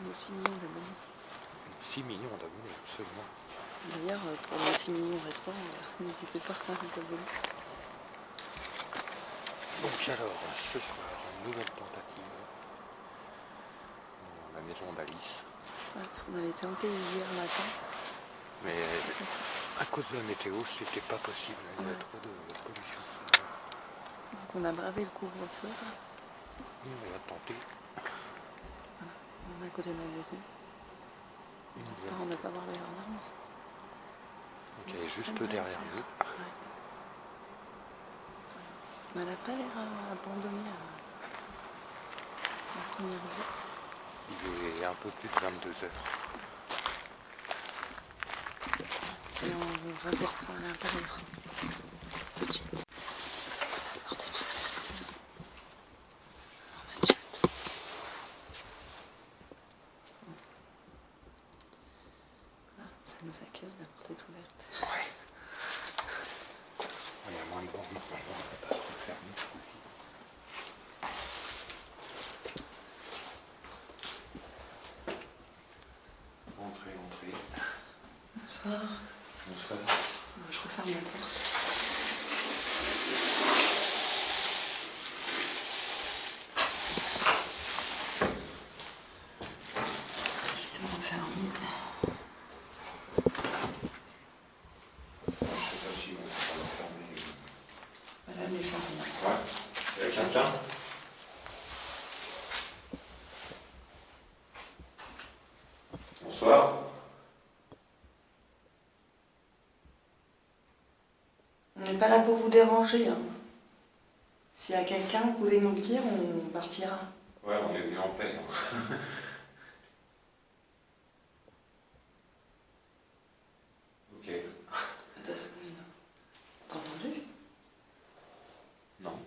nos 6 millions d'abonnés. 6 millions d'abonnés, absolument. D'ailleurs, pour les 6 millions restants, n'hésitez pas à vous abonner. Donc alors, ce soir, une nouvelle tentative dans la maison d'Alice. Ouais, parce qu'on avait été hantés hier matin. Mais à cause de la météo, c'était pas possible. Il y avait trop de pollution. Donc on a bravé le couvre-feu. Et on va tenter. Voilà. On est à côté de la maison. On espère ne pas voir les gendarmes. Donc elle est juste derrière nous. Ouais. Mais elle n'a pas l'air abandonnée à la première vue. Il est un peu plus de 22 heures. Et on va vous reprendre à l'intérieur. Tout de suite. La porte est ouverte. On a du hâte. Ah, ça nous accueille, la porte est ouverte. Ouais. Il y a moins de bancs, normalement, on va pas se refermer. Entrez. Bonsoir. Bonsoir. Je referme la porte. C'était enfermé. Je sais pas si on va l'enfermer. Voilà, elle est fermée. Ouais. Il y a quelqu'un ? Bonsoir. On n'est pas là pour vous déranger. Hein. S'il y a quelqu'un, vous pouvez nous le dire, on partira. Ouais, on est venu en paix. Ok. De toute façon, t'as entendu? Non.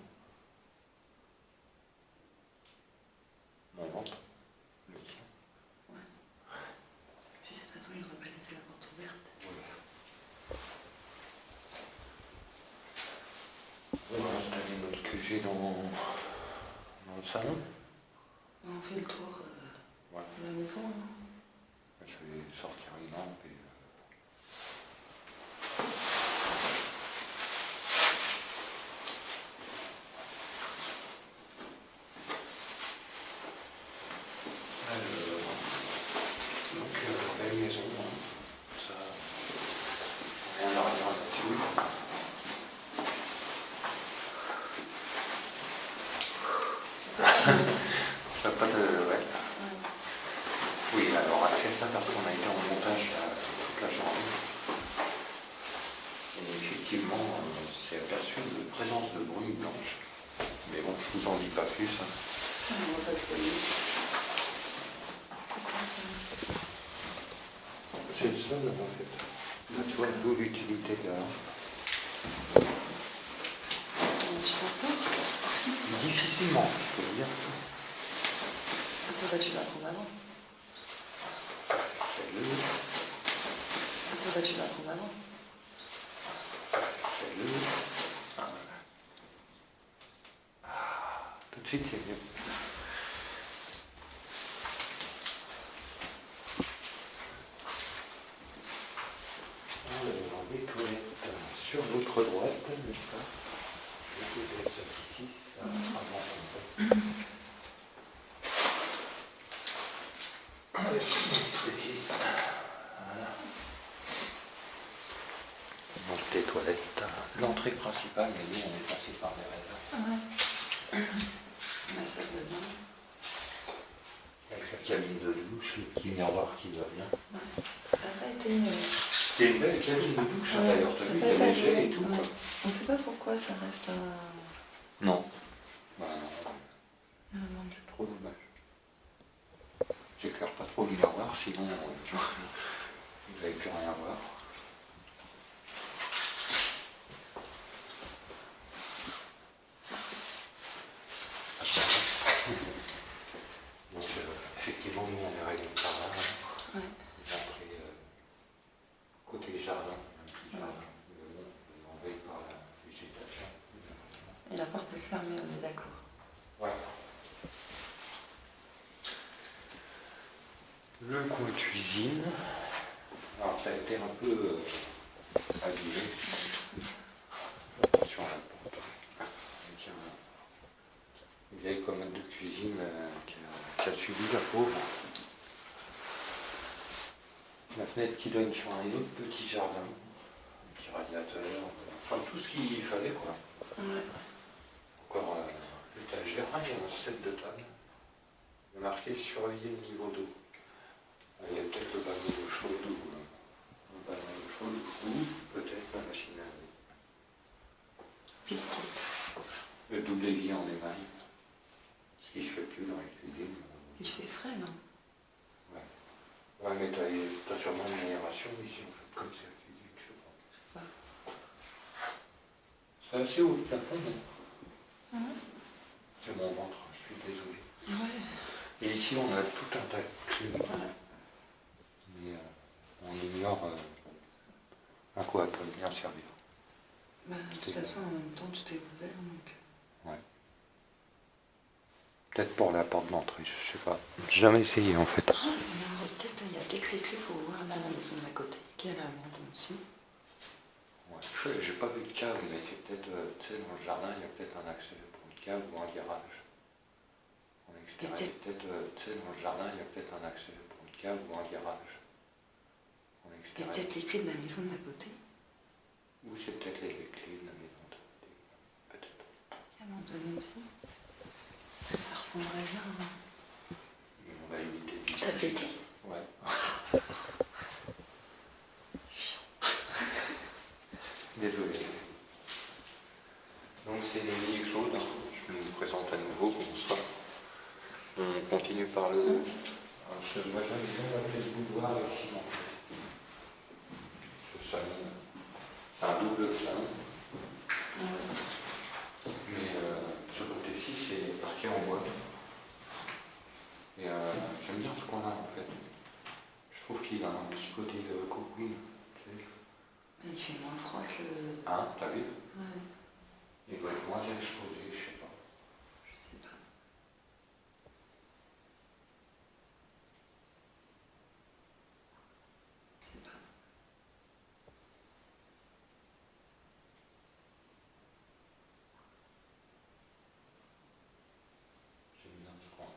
Mon ventre. Le tien. Ouais. Puis de toute façon, il n'aurait pas laissé la porte ouverte. On va installer notre QG dans le salon. On fait le tour de la maison. Hein. Je vais sortir une lampe et... belle maison, hein. Ça, rien à redire là-dessus. Ça n'a pas de... Ouais. Oui, alors on a fait ça parce qu'on a été en montage toute la journée. Et effectivement, on s'est aperçu de présence de bruit blanche. Mais bon, je vous en dis pas plus. Hein. On va pas se poser. C'est quoi ça? C'est le sol, en fait. Là, tu vois, d'où l'utilité de la lampe. Tu t'en sors? Difficilement, je peux le dire. Toi, bah, tu vas prendre avant. Toi, bah, tu vas prendre avant. Tout de suite, c'est mieux. Alors, les toilettes sur votre droite, n'est-ce pas? Je vais poser ça ici, ça avance un peu. Voilà. Donc les toilettes, l'entrée principale, mais nous on est passé par derrière. Ah ouais. La salle de bain. Avec la cabine de douche, le petit miroir qui va bien. Ouais. Ça n'a pas été... C'était une belle cabine de douche, ouais, d'ailleurs, t'as vu, il y a léger et tout. Ouais. On ne sait pas pourquoi ça reste un... Non. Bah non. Il me manque. Trop dommage. J'éclaire pas trop le miroir, sinon vous n'allez plus rien voir. Donc effectivement, nous on est arrivé par là. Ouais. L'entrée côté jardin, un petit jardin. Envahi par la végétation. Et la porte est fermée, on est d'accord. Ouais. Le coin cuisine. Alors ça a été un peu abîmé. Attention à la porte. Avec une vieille commode de cuisine qui a subi la pauvre. La fenêtre qui donne sur un autre petit jardin. Un petit radiateur. Enfin tout ce qu'il fallait quoi. Ouais. Encore l'étagère. Ah, il y a un set de table. Il y a marqué surveiller le niveau d'eau. Il y a peut-être le ballon d'eau chaude ou peut-être la machine à laver. Piqué. Le double aiguille en émail. Ce qui se fait plus dans les cuisines. Il fait frais, non? Ouais, mais t'as sûrement une aération ici en fait, comme c'est la cuisine, je sais pas. Ouais. C'est assez haut le plafond, non? Ouais. C'est mon ventre, je suis désolé. Ouais. Et ici on a tout un tas de clés. Ouais. Mais on ignore à quoi elles peuvent bien servir. Bah, de toute façon, en même temps, tout est ouvert, donc... Ouais. Peut-être pour la porte d'entrée, je sais pas. J'ai jamais essayé en fait. Ah, c'est marrant. Peut-être il y a des clés pour ouvrir la maison d'à côté, qui est à l'abandon aussi. Ouais. J'ai pas vu de cave, mais c'est peut-être, tu sais, dans le jardin, il y a peut-être un accès pour une cave ou un garage. En extérieur, peut-être, tu sais, dans le jardin, il y a peut-être un accès pour une cave ou un garage. En Et extérieur. peut-être les clés de la maison d'à côté. Ou c'est peut-être les clés de la maison. Peut-être. Qui est abandonné aussi. Parce que ça ressemblerait bien. Hein. Mais on va éviter. T'as pété? Ouais. Chiant. Désolé. Donc c'est Émilie et Claude, hein. Je me présente à nouveau, bonsoir. On continue par le... Moi j'aime bien l'appeler le boudoir ici en fait. Ce salon, c'est un double salon. Ouais. Mais ce côté-ci c'est parquet en bois. Et j'aime bien ce coin-là en fait. Je trouve qu'il a un petit côté cocoon. Tu sais. Il fait moins froid que... Hein, t'as vu? Ouais. Il doit être moins exposé, je sais pas. Je sais pas. Je sais pas. J'aime bien ce coin.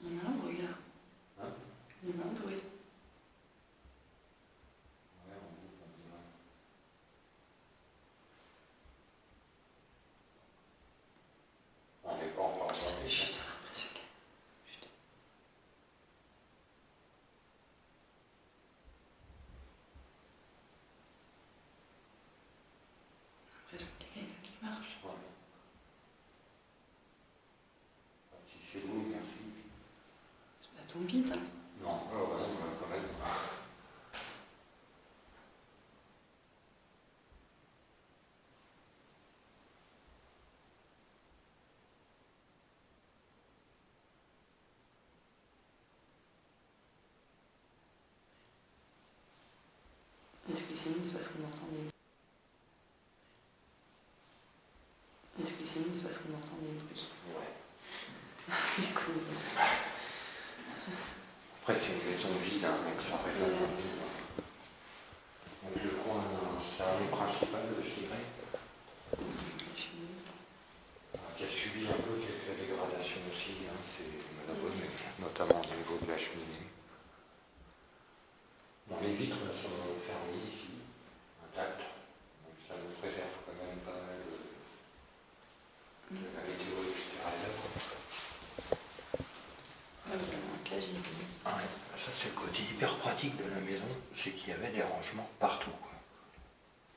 Il y a un bruit là. Hein? Il y a un bruit. Ouais, on dirait. On n'est pas encore monté. Chut, presque. Chut. Presque quelqu'un qui marche. Ouais. Si c'est vous, merci. C'est pas ton bide, hein. Non, non, quand même. Excusez-nous, c'est parce qu'on entend des... Excusez-nous, c'est parce qu'on entend des bruits. Ouais. Du coup... Après, c'est une maison vide, hein, donc ça résonne un peu. Donc le coin, c'est un principal, je dirais, qui a subi un peu quelques dégradations aussi, hein, c'est malheureux, mais notamment au niveau de la cheminée. Bon, les vitres sont fermées ici, intactes, donc ça nous préserve quand même pas mal de la météo extérieure. Ouais, vous avez un casier. Ah ouais, ça c'est le côté hyper pratique de la maison, c'est qu'il y avait des rangements partout, quoi.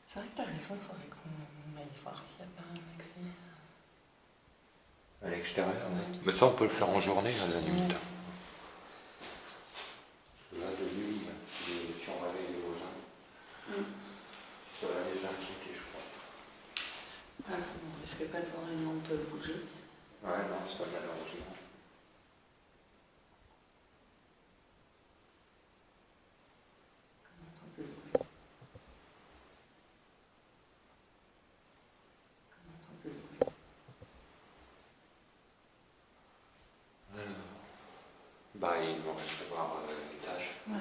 C'est vrai que t'as raison, il faudrait qu'on aille voir s'il n'y a pas un accès. À l'extérieur, Ouais. mais ça on peut le faire en journée à la limite. Parce que là de nuit, si on réveille les voisins, ça va les inquiéter, je crois. Ah, on risque pas de voir une lampe bouger. Ouais, non, c'est pas malheureusement. On n'entend plus le bruit. On n'entend plus le bruit. Alors, Bah, il nous reste à voir l'étage. Ouais,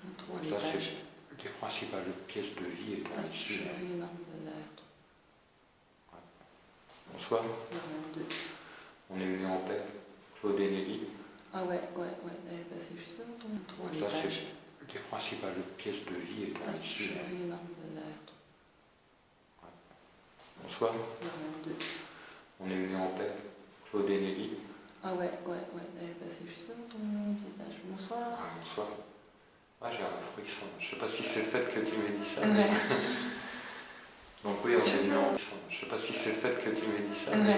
montrons Ça, c'est l'étage. les principales pièces de vie étant Ah, ici. j'ai vu une arme derrière toi. Bonsoir, Il y en a deux. on est venu en paix, Claude et Nelly. Ah ouais, elle est passée juste devant toi. Montrons Ça, c'est l'étage. les principales pièces de vie étant Ah, ici. j'ai vu une arme derrière toi. Bonsoir, Il y en a deux. on est venu en paix, Claude et Nelly. Ah ouais, elle est passée juste devant ton visage. Bonsoir. Bonsoir. Ah, j'ai un frisson. Je sais pas si c'est le fait que tu m'aies dit ça. Ouais. Donc oui, on Je est venu sais. en paix. Je sais pas si c'est le fait que tu m'aies dit ça. Ouais.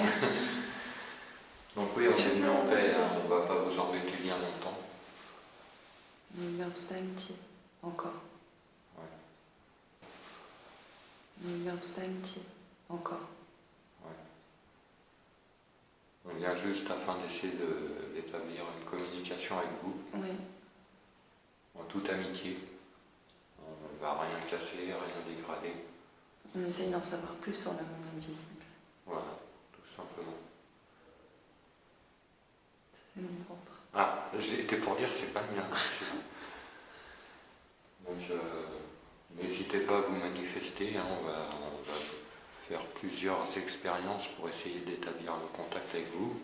Donc oui, on Je est venu sais. en paix. On va pas vous embêter bien longtemps. On est en toute amitié. Encore. Ouais. On est en toute amitié. Encore. On vient juste afin d'essayer d'établir une communication avec vous, Oui. en toute amitié. On ne va rien casser, rien dégrader. On essaye d'en savoir plus sur le monde invisible. Voilà, tout simplement. Ça, c'est mon ventre. Ah, j'étais pour dire, c'est pas le mien. Donc, n'hésitez pas à vous manifester. Hein, on va faire plusieurs expériences pour essayer d'établir le contact avec vous.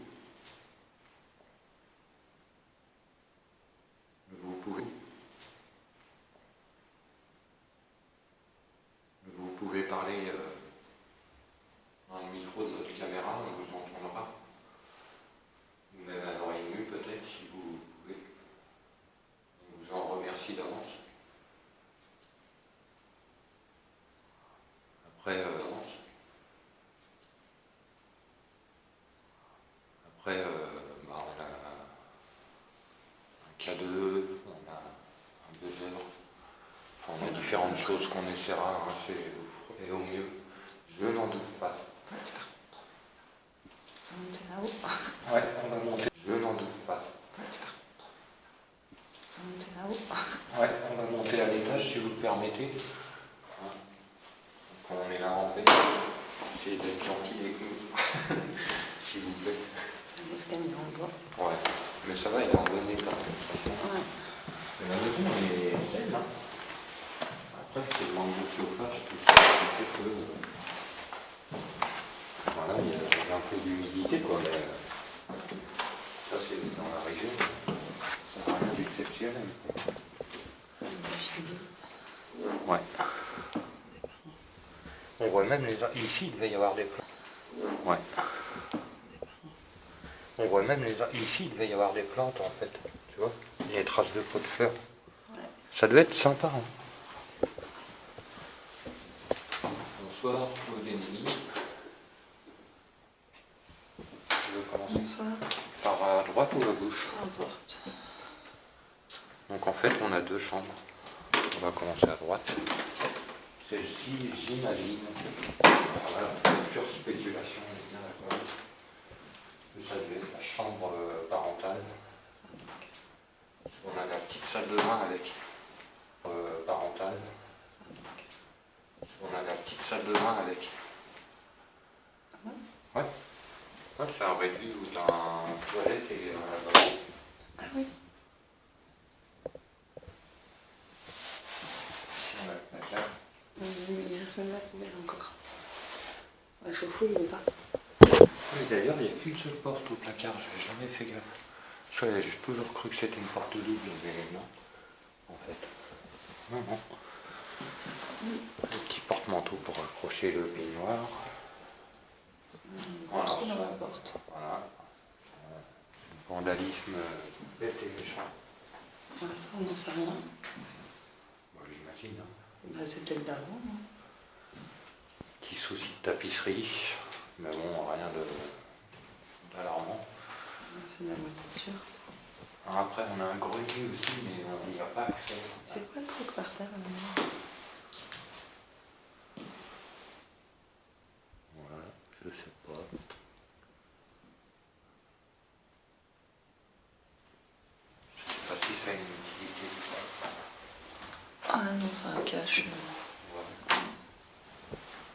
Vous pouvez parler dans le micro de votre caméra, on vous entendra. Ou même à l'oreille nue peut-être si vous pouvez. On vous en remercie d'avance. Après, on a un K2, on a un buzzer, enfin, on a différentes choses qu'on essaiera, hein, et au mieux. Je n'en doute pas. Toi, tu vas monter là-haut. Ouais, on va monter. Je n'en doute pas. Toi, tu vas monter là-haut. Ouais, on va monter à l'étage si vous le permettez. Quand on est là en paix, essayez d'être gentil avec nous, s'il vous plaît. C'est un escalier en bois. Ouais, mais ça va, il est en bon état. Ouais. La maison est saine, hein. Après, c'est le manque de chauffage, tout ça, qui fait que... Voilà, il y a un peu d'humidité, quoi, mais... Ça, c'est dans la région. Ça n'a rien d'exceptionnel. Ouais. On voit même les... Ici, il devait y avoir des plantes. Ouais. On voit même les... Ici, il devait y avoir des plantes, en fait. Tu vois? Il y a des traces de pot de fleurs. Ouais. Ça devait être sympa. Hein. Bonsoir, Claude et Nelly. Tu veux commencer Bonsoir. par à droite ou à gauche? Peu importe. Donc en fait, on a deux chambres. On va commencer à droite. Celle-ci, j'imagine. Voilà, pure spéculation, bien d'accord. Ça devait être la chambre parentale. On a la petite salle de bain avec parentale. On a la petite salle de bain avec. Ouais. Ouais, c'est un réduit où tu as un toilette et un lavabo. Ah oui. Ici, on a le placard. Il reste même la poubelle encore. Le chauffe-eau, il est pas. Oui, d'ailleurs, il n'y a qu'une seule porte au placard, j'avais jamais fait gaffe. J'ai toujours cru que c'était une porte double, mais non, en fait. Non, non. Le petit porte-manteau pour accrocher le peignoir. On trouve dans la porte. Voilà. Vandalisme bête et méchant. Ah, ça, on n'en sait rien. Moi, j'imagine. Hein. Bah, c'est peut-être d'avant. Hein. Petit souci de tapisserie, mais bon, rien d'alarmant. C'est de la moitié sûr. Après, on a un grenier aussi, mais on n'y a pas accès. C'est quoi le truc par terre là? Voilà, je sais pas. Je sais pas si ça a une utilité ou pas. Ah non, c'est un cache. Ouais.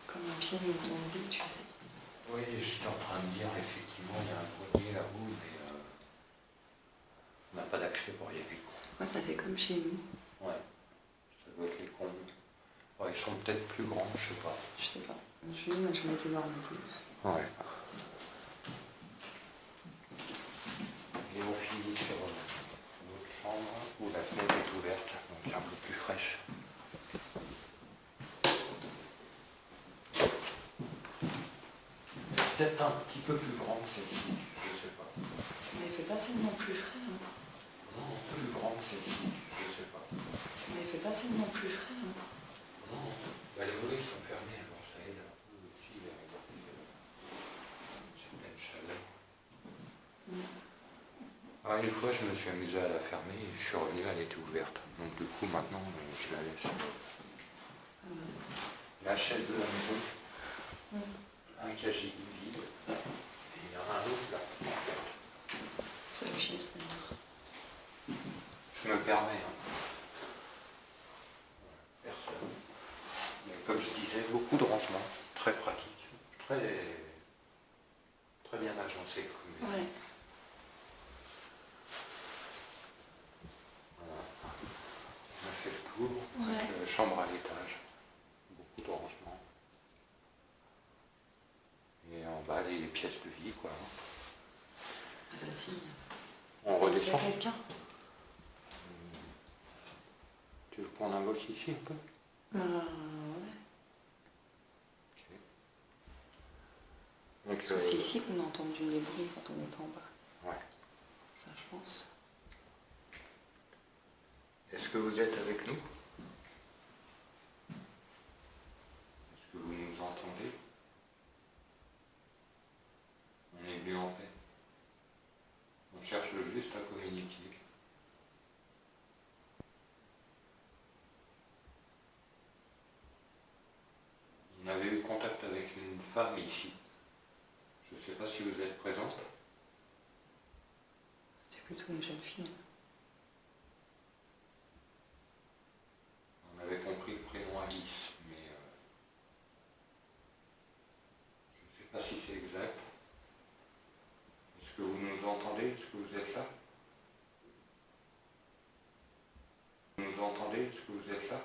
Comme un pied dans ton lit, tu sais. Oui, j'étais en train de dire, effectivement, il y a un grenier là-haut, mais on n'a pas d'accès. sais pas, il y a des combles. Moi, ça fait comme chez nous. Ouais, ça doit être les combles. Ouais, ils sont peut-être plus grands, je sais pas. Je sais pas. Chez nous, moi, je m'étais voir non plus. Ouais. Et on finit sur notre chambre où la fenêtre est ouverte, donc un peu plus fraîche. Peut-être un petit peu plus grande celle-ci, je sais pas. Mais il fait pas tellement plus frais. Hein. Non, plus grande celle-ci, je sais pas. Mais il fait pas tellement plus frais. Hein. Non, bah, les volets sont fermés, alors ça aide un peu aussi à regarder une certaine chaleur. Alors une fois, je me suis amusé à la fermer et je suis revenu, elle était ouverte. Donc du coup, maintenant, je la laisse. La chaise de la maison, un cagibi vide, et il y en a un autre là. C'est une chaise d'ailleurs. Je me permets. Hein. Personne. Mais comme je disais, beaucoup de rangements, très pratique, très bien agencé comme maison. Ouais. Voilà. On a fait le tour, Ouais. avec, chambre à l'étage, beaucoup de rangements. Et en bas, les pièces de vie, quoi. Ah bah si. On S'il y a redescend. quelqu'un. Tu veux qu'on invoque ici un peu? Ouais. Ok. Donc, Parce que c'est ici qu'on a entendu les bruits quand on était en bas. ouais. Enfin, je pense. Est-ce que vous êtes avec nous? Est-ce que vous nous entendez? On est venu en paix. On cherche juste à communiquer. On avait eu contact avec une femme ici. Je ne sais pas si vous êtes présente. C'était plutôt une jeune fille. On avait compris le prénom Alice, mais je ne sais pas si c'est exact. Est-ce que vous nous entendez? Est-ce que vous êtes là? Vous nous entendez? Est-ce que vous êtes là?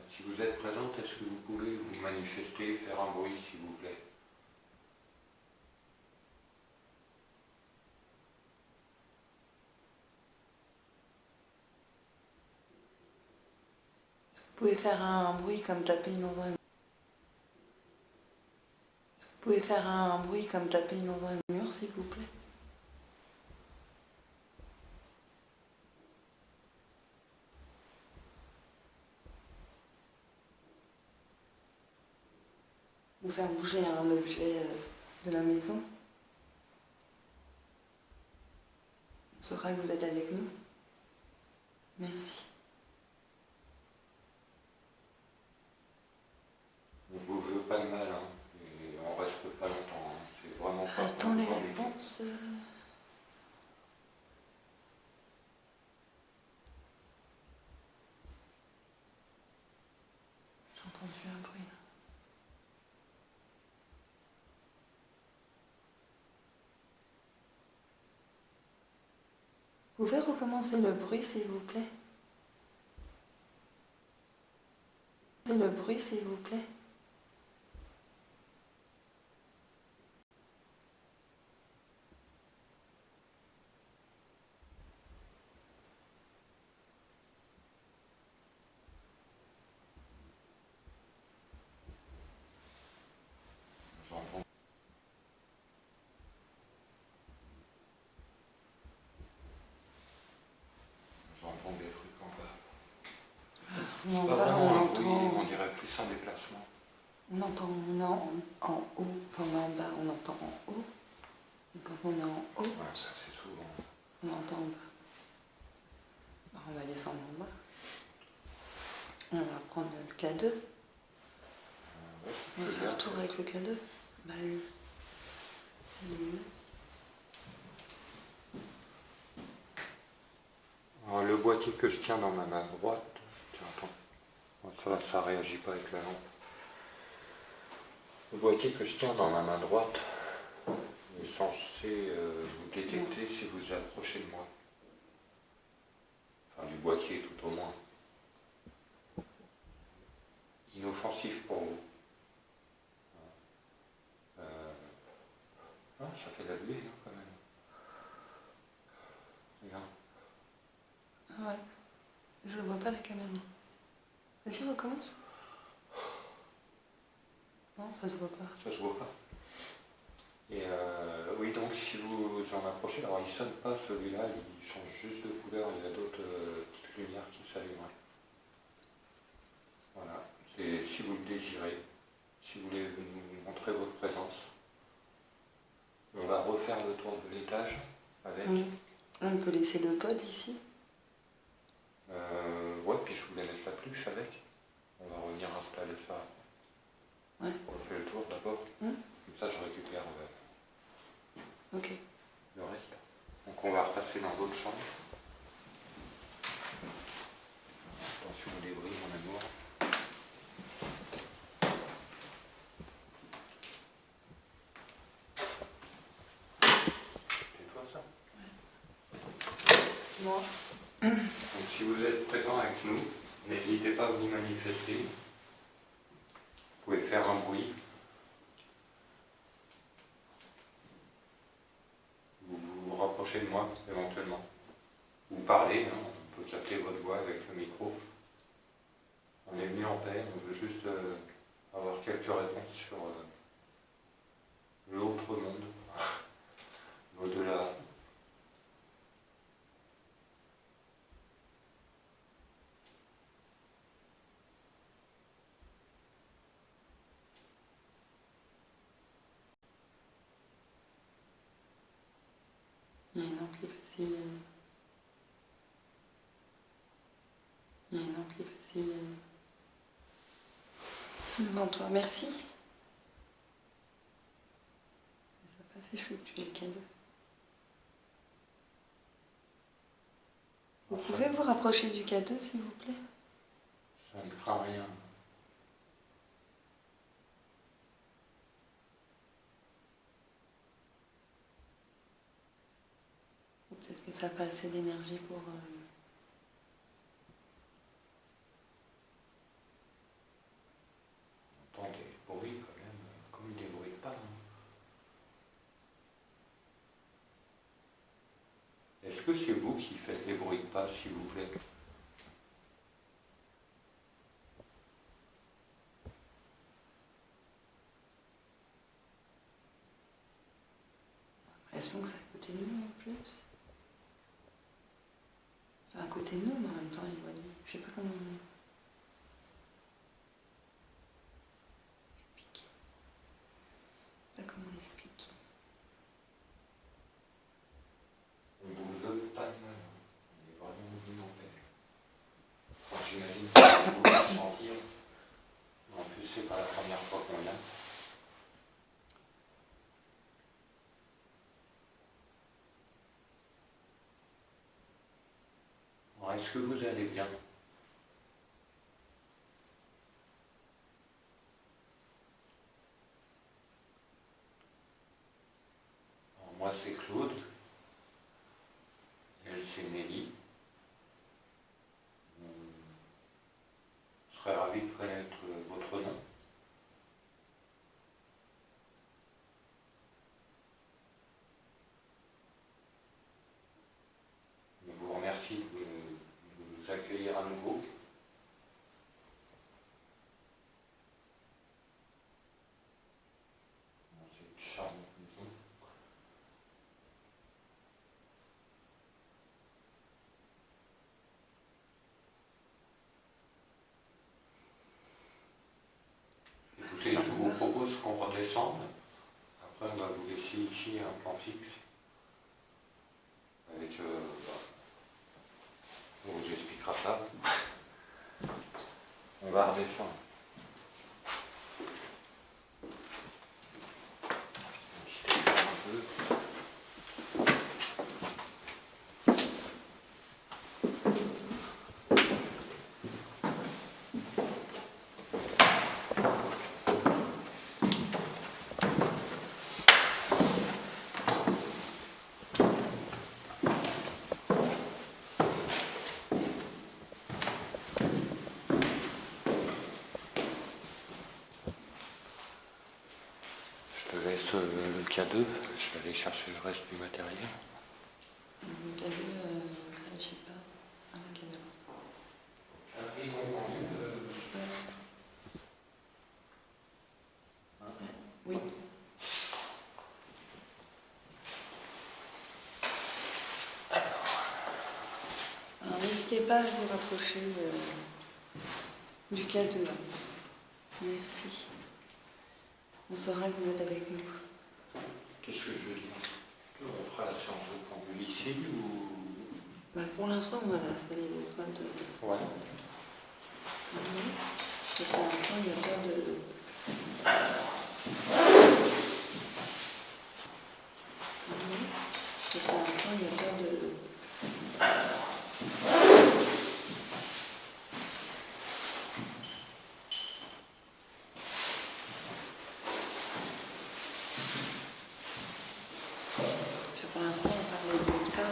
Si vous êtes présente, est-ce que vous pouvez vous manifester, faire un bruit, s'il vous plaît? Est-ce que vous pouvez faire un bruit comme taper dans un mur? Est-ce que vous pouvez faire un bruit comme taper dans un mur, s'il vous plaît? Ou faire bouger un objet de la maison? On saura que vous êtes avec nous. Merci. On ne vous veut pas de mal, hein, et on reste pas longtemps. Hein. C'est vraiment pas. Attends les réponses. J'ai entendu un bruit là. Vous pouvez recommencer le bruit, s'il vous plaît? Le bruit, s'il vous plaît? J'entends. J'entends des trucs en bas. En C'est pas bas, vraiment on un bruit, entend. on dirait plus un déplacement. On entend en haut, enfin en bas, on entend en haut. Et quand on est en haut, Ouais, ça c'est souvent. on entend en bas. Alors, on va descendre en bas. On va prendre le K2. On va faire le tour avec le K2. Bah, lui. Alors, le boîtier que je tiens dans ma main droite, tiens, attends. Ça réagit pas avec la lampe. Le boîtier que je tiens dans ma main droite est censé vous détecter si vous approchez de moi. Enfin, du boîtier tout au moins. Inoffensif pour vous. Ah, ça fait de la buée hein, quand même. Regarde. Ah ouais. Je ne vois pas la caméra. Vas-y, recommence. Non, ça se voit pas. Ça se voit pas. Et oui, donc si vous en approchez, alors il ne sonne pas celui-là, il change juste de couleur, il y a d'autres petites lumières qui s'allument. Voilà, c'est si vous le désirez, si vous voulez nous montrer votre présence. On va refaire le tour de l'étage avec. On peut laisser le pod ici. Ouais, puis je voulais mettre la pluche avec. On va revenir installer ça. Ouais. On fait le tour d'abord. Comme ça, je récupère Ok. le reste. Donc on va repasser dans l'autre chambre. Attention aux débris, mon amour. C'est toi ça? Moi. Donc si vous êtes présent avec nous, n'hésitez pas à vous manifester. Vous pouvez faire un bruit. Vous vous rapprochez de moi éventuellement. Vous parlez, hein, on peut capter votre voix avec le micro. On est venu en paix, on veut juste avoir quelques réponses sur l'autre monde, l'au-delà. Il y a une lampe qui vacille. Il y a une lampe qui vacille devant toi. Merci. Ça n'a pas fait fluctuer le cadeau. Vous pouvez vous rapprocher du cadeau, s'il vous plaît? Ça ne craint rien. Ou peut-être que ça n'a pas assez d'énergie pour... On entend des bruits quand même, comme des bruits de pas. Est-ce que c'est vous qui faites les bruits de pas, s'il vous plaît? l'impression que c'est à côté de nous en plus. Enfin, à côté de nous, mais en même temps éloigné. Je sais pas comment expliquer. Je sais pas comment l'expliquer. On ne vous donne pas de mal. On est vraiment venu en paix. Enfin, j'imagine que vous pouvez le sentir. En plus, c'est pas la première fois qu'on vient. Alors, est-ce que vous allez bien? Alors, moi, c'est Claude. Elle, c'est Nelly. Je serais ravi de connaître votre nom. Je vous remercie de nous accueillir à nouveau. Dans cette charmante maison. Écoutez, je vous propose qu'on redescende. Après, on va vous laisser ici un plan fixe. Avec... on vous expliquera ça. On va redescendre. Je vais faire un peu. le K2, je vais aller chercher le reste du matériel. Le K2, je sais pas, à la caméra. Oui. Alors n'hésitez pas à vous rapprocher du K2. Merci. On saura que vous êtes avec nous. Qu'est-ce que je veux dire? On fera la séance au pendule ici ou... Bah pour l'instant, on va installer les potes. Ouais. Et pour l'instant, il n'y a pas de... Et pour l'instant, il n'y a pas de... Pour l'instant, on parle de cas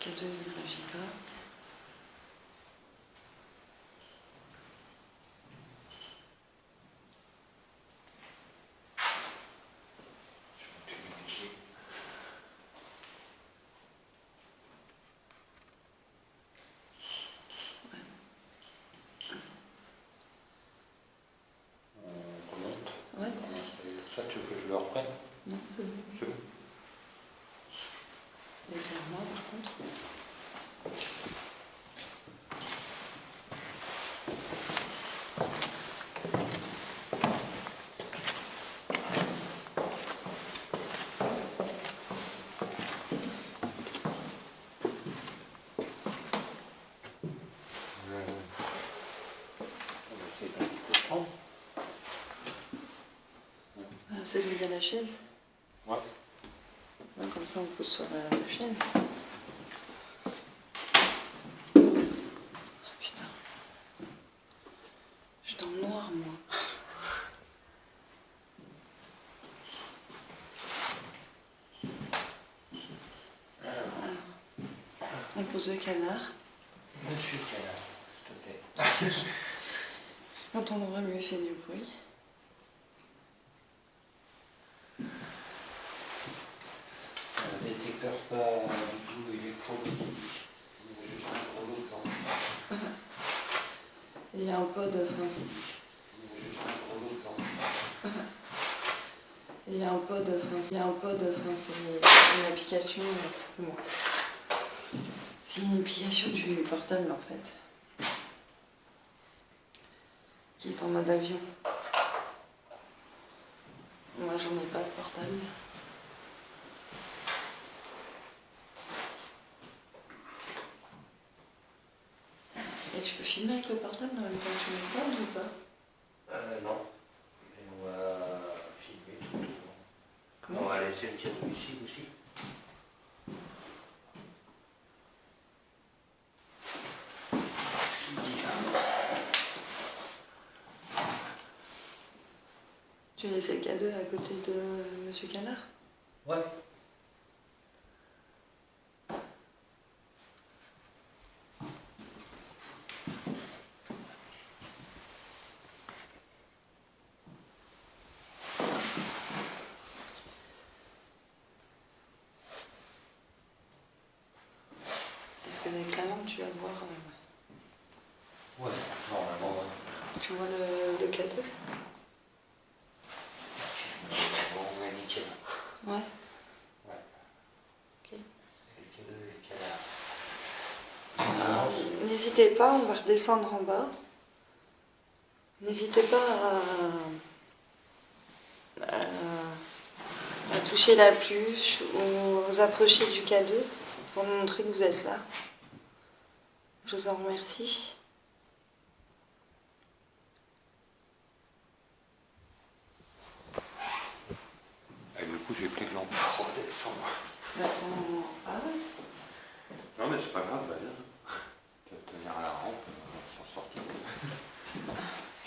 K2 ne réagit pas. On remonte. Ouais. Ça, tu veux que je le reprenne? Non, c'est bon. C'est bon. Et clairement, par contre. C'est lui à la chaise. Ouais. Ouais, comme ça on pose sur la chaise. Oh, putain. Je suis dans le noir moi. Alors, on pose le canard. Monsieur le canard, s'il te plaît. Quand on l'ouvre, lui fait du bruit. Un détecteur pas du tout électromagnétique. Il y a juste un gros lot dedans. Il y a un pod, enfin, Il y a juste un gros lot dedans. il y a un pod, enfin, c'est une application, c'est moi. C'est une application du portable en fait. Qui est en mode avion. Moi j'en ai pas de portable. Et tu peux filmer avec le portable en même temps que tu me parles ou pas? Non. Mais on va filmer tout. Comment? On va laisser le cadeau ici aussi. Tu as laissé le cadeau à côté de Monsieur Canard? Ouais. Parce qu'avec la lampe tu vas voir. Ouais, normalement, ouais. Tu vois le cadeau? Bon, ouais, nickel. Ouais. Ouais. Ok. Le cadeau et le canard. Alors, n'hésitez pas, on va redescendre en bas. N'hésitez pas à toucher la pluche ou vous approcher du cadeau pour nous montrer que vous êtes là. Je vous en remercie. Et du coup, j'ai plus de lampe pour redescendre. Ah ouais. Non, mais c'est pas grave, va bien. Tu vas tenir à la rampe, on va s'en sortir.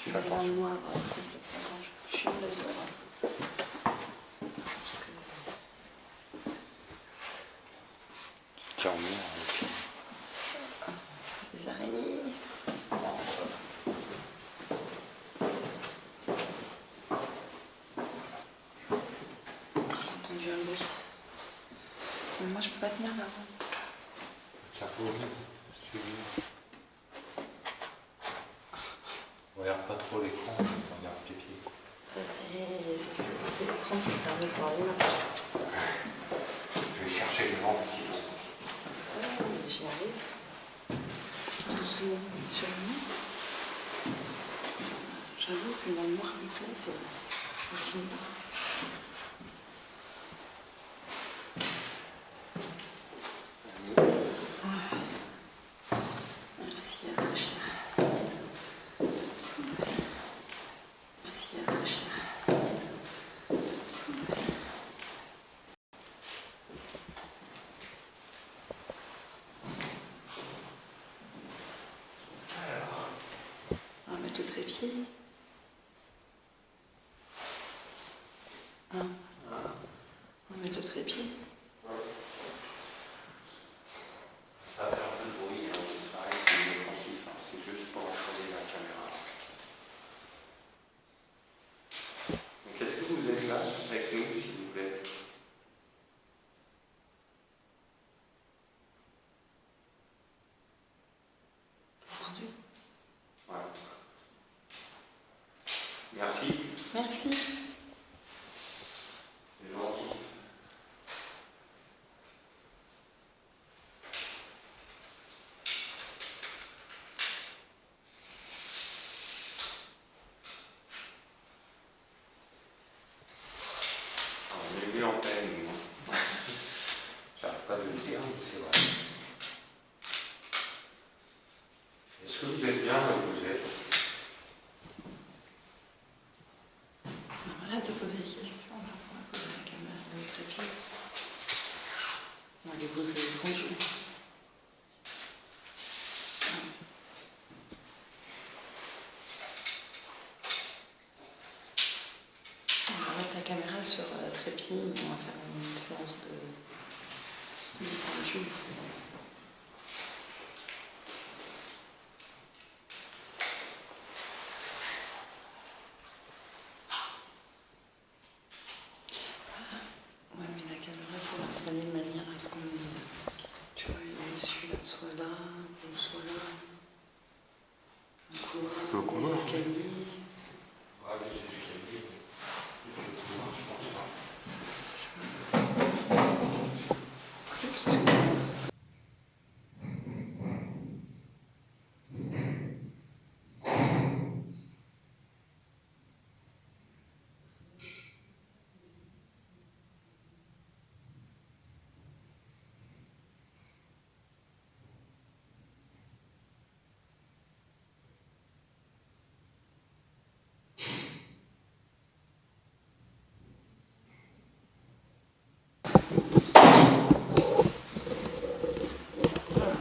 Je vais dans le noir complètement. Je suis le seul. Tiens, on met Des araignées. je peux pas tenir là. Tiens, suis-moi. Regarde pas trop l'écran, regarde tes pieds. C'est l'écran qui me permet de voir l'image. Je vais chercher les vents un petit peu. J'y arrive. Doucement, mais sûrement. J'avoue que dans le noir complet, c'est intimidant. Merci à très cher. Merci à très cher. On va mettre le trépied. On va mettre le trépied. Ça va faire un peu de bruit, hein, c'est pareil, c'est inoffensif, hein, c'est juste pour entraîner la caméra. Donc est-ce que vous êtes là avec nous, s'il vous plaît? Entendu? Voilà. Merci. Merci. C'est gentil. On est mis en peine, nous. J'arrête pas de le dire, mais c'est vrai. Est-ce que vous êtes bien là où vous êtes? Arrête de poser des questions. On va poser la caméra dans le trépied. On va les poser tranquille. On va mettre la caméra sur trépied. On va faire une séance de peinture. Ouais, mais la caméra, il faut l'installer de manière à ce qu'on ait, tu vois, celui-là soit là, ou soit là. Un couloir, des escaliers. Ah, les escaliers. Je vais pouvoir, je pense pas.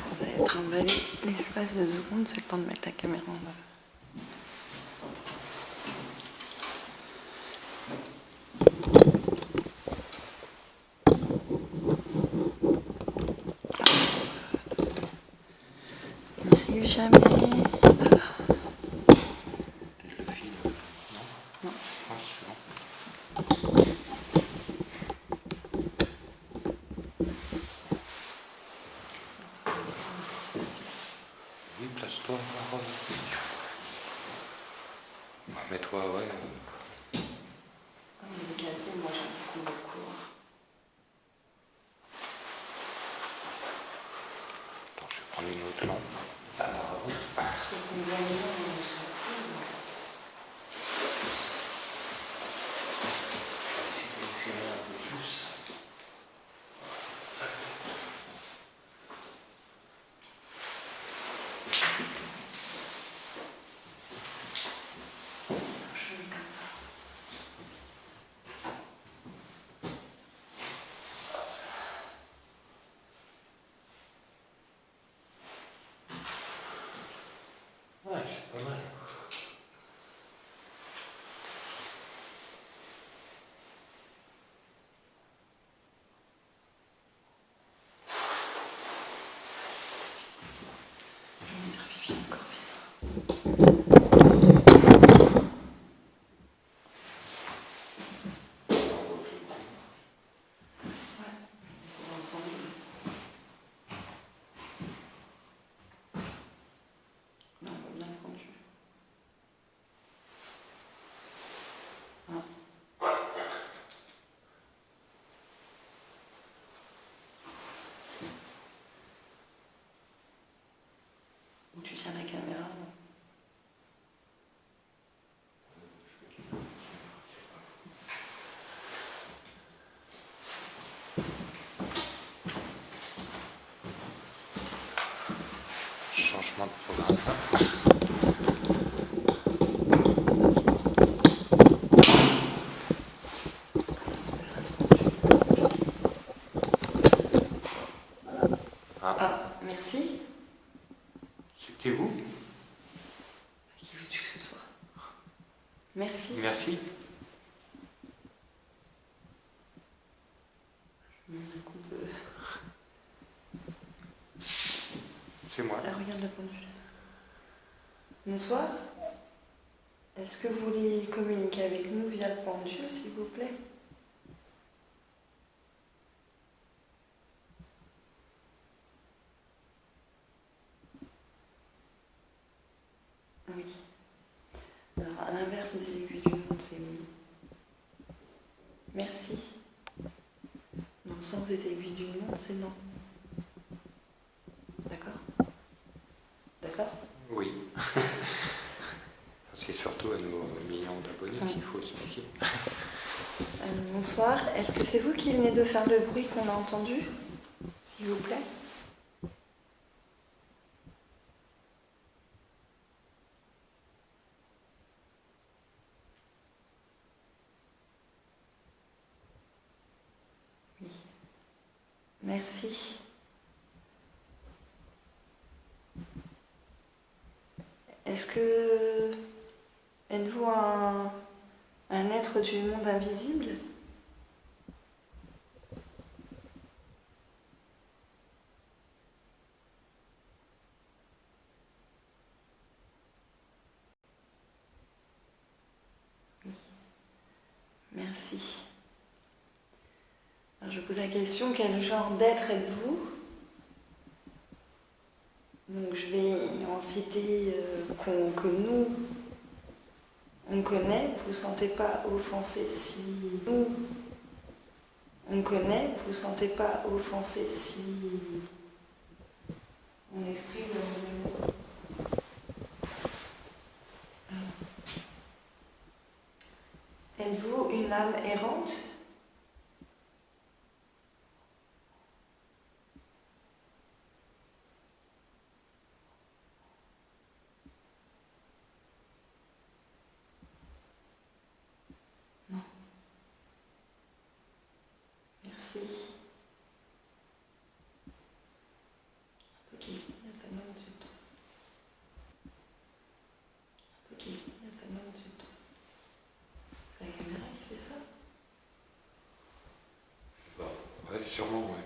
Ça va être emballé. L'espace de 2 secondes, c'est le temps de mettre la caméra en bas. On n'y arrive jamais. Voilà. Le fil, non? Non, Attention. Oui, place-toi, Marole. Mais toi, ouais. comme il est décalé, moi j'aime beaucoup le couloir. Attends, je vais prendre une autre lampe. Parce que comme vous voyez, on s'en fout. Essayer de l'éclairer un peu plus. Je le mets comme ça. Ouais, c'est pas mal. Je vais mettre pipi encore, putain. Ouais, on va prendre. changement de programme. Ah, merci. C'était vous? Qui veux-tu que ce soit? Merci. Merci. Je me mets un coup de... C'est moi. Ah, regarde la pendule. Bonsoir. Est-ce que vous voulez communiquer avec nous via le pendule, s'il vous plaît? Oui. Alors, à l'inverse des aiguilles du monde, c'est oui. Merci. Dans le sens des aiguilles du monde, c'est non. D'accord? D'accord? Oui. C'est surtout à nos millions d'abonnés qu'il faut expliquer. Bonsoir. Est-ce que c'est vous qui venez de faire le bruit qu'on a entendu? S'il vous plaît? Oui. Merci. Est-ce que... Êtes-vous un être du monde invisible? Oui. Merci. Alors, je pose la question, quel genre d'être êtes-vous? Donc je vais en citer que nous, on connaît. Vous ne vous sentez pas offensé si nous, on connaît. Vous ne vous sentez pas offensé si on exprime le mot. Êtes-vous une âme errante? Non. Merci. Ok, il y a ta main au-dessus de toi. Ok, il y a ta main au-dessus de toi. C'est la caméra qui fait ça? Ouais, sûrement, ouais.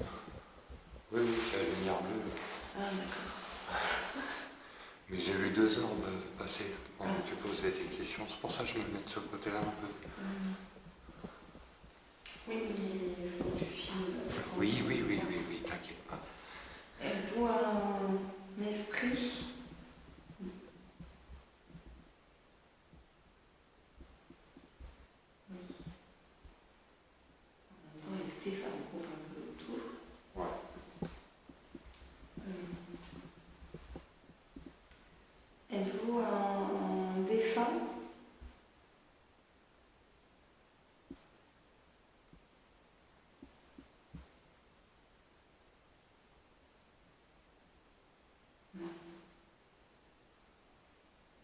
Oui, oui, c'est la lumière bleue. Ah, d'accord. Mais j'ai vu 2 orbes passer pendant que tu posais tes questions. C'est pour ça que je me mets de ce côté-là un peu. Oui, mais il faut que tu filmes. Oui, oui, oui, oui, oui, t'inquiète pas. Êtes-vous un esprit? Oui. En même temps, l'esprit, ça regroupe un peu tout. Ouais. Êtes-vous un défunt? Non.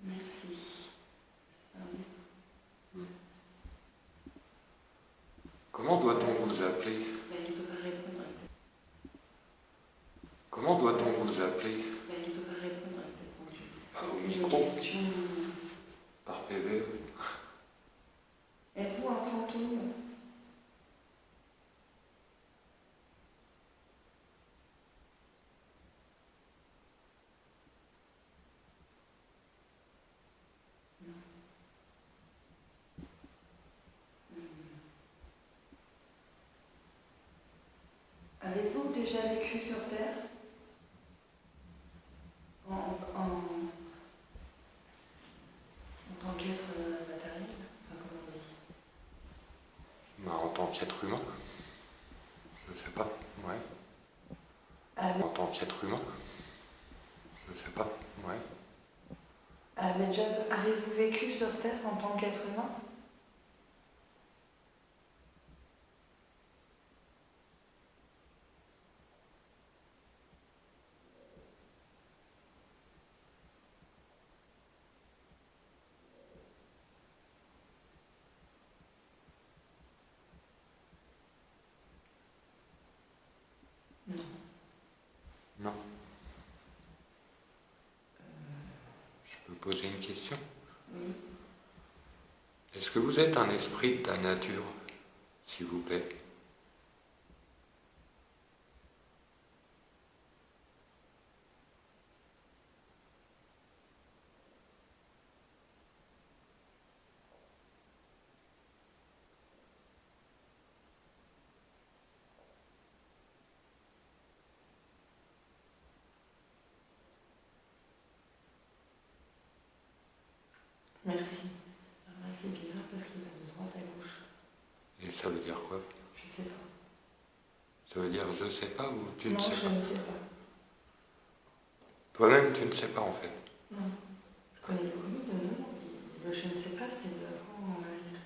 Merci. C'est un défunt. Comment doit-on vous appeler? Ben, il ne peut pas répondre. Comment doit-on vous appeler? Ben, il ne peut pas répondre avec le pendule. Au C'était une micro? question. Par PV? Êtes-vous un fantôme? Avez-vous déjà vécu sur Terre? En tant qu'être matériel? Enfin, comment on dit? Bah, en tant qu'être humain? Je sais pas, ouais. En tant qu'être humain? Je sais pas, ouais. Avez-vous vécu sur Terre en tant qu'être humain? poser une question? Oui. Est-ce que vous êtes un esprit de la nature, s'il vous plaît? Merci. Alors là, c'est bizarre parce qu'il va de droite à gauche. Et ça veut dire quoi? Je sais pas. Ça veut dire je sais pas ou tu ne Non, sais je pas? ne sais pas. Toi-même, tu ne sais pas en fait. Non. Je connais le oui, le non. Et le je ne sais pas, c'est devant en arrière.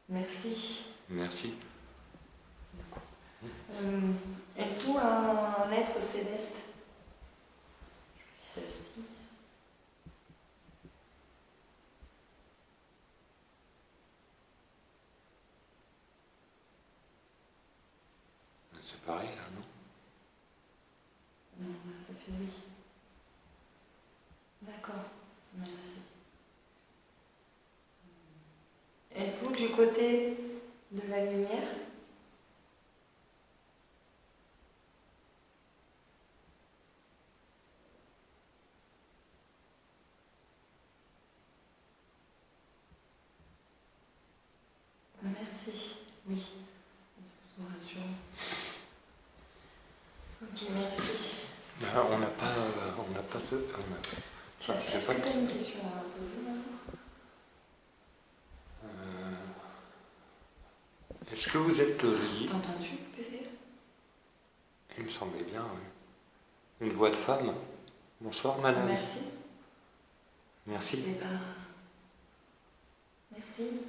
Merci. Merci. Êtes-vous un être céleste? Je sais pas si ça se dit. C'est pareil là, non? Non, là, ça fait oui. D'accord, merci. Êtes-vous du côté de la lumière? Merci, oui. C'est plutôt rassurant. Ok, merci. On n'a pas de... Est-ce que tu as une question à poser maintenant? Est-ce que vous êtes lié? T'entends-tu, bébé? Il me semblait bien, oui. Une voix de femme. Bonsoir, madame. Merci. Merci. C'est pas... Merci.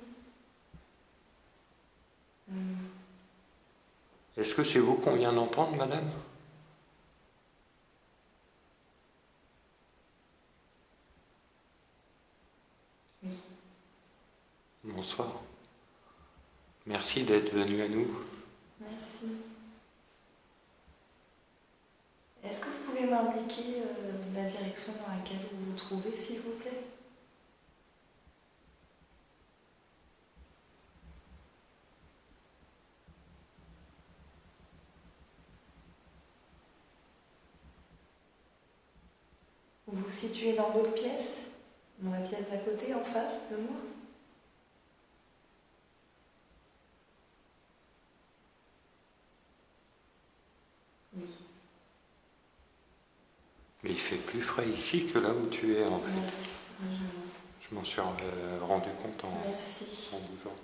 Est-ce que c'est vous qu'on vient d'entendre, madame? Oui. Bonsoir. Merci d'être venu à nous. Merci. Est-ce que vous pouvez m'indiquer la direction dans laquelle vous vous trouvez, s'il vous plaît? Vous vous situez dans l'autre pièce? Dans la pièce d'à côté, en face de moi? Oui. Mais il fait plus frais ici que là où tu es, en fait. Merci. Je m'en suis rendu compte Merci. en bougeant.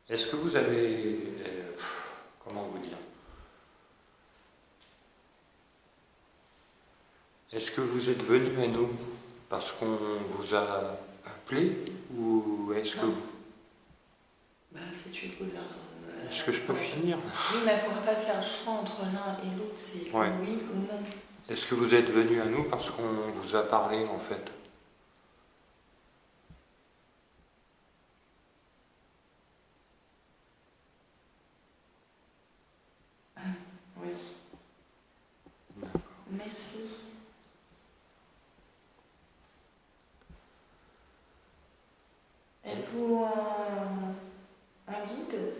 Est-ce que vous avez... comment vous dire? Est-ce que vous êtes venu à nous parce qu'on vous a appelé ou est-ce que... Bah, si tu poses un... Est-ce que je peux finir? Oui, mais elle ne pourra pas faire le choix entre l'un et l'autre, c'est Ouais. oui ou non. Est-ce que vous êtes venu à nous parce qu'on vous a parlé, en fait? Oui. Merci. Êtes-vous un guide?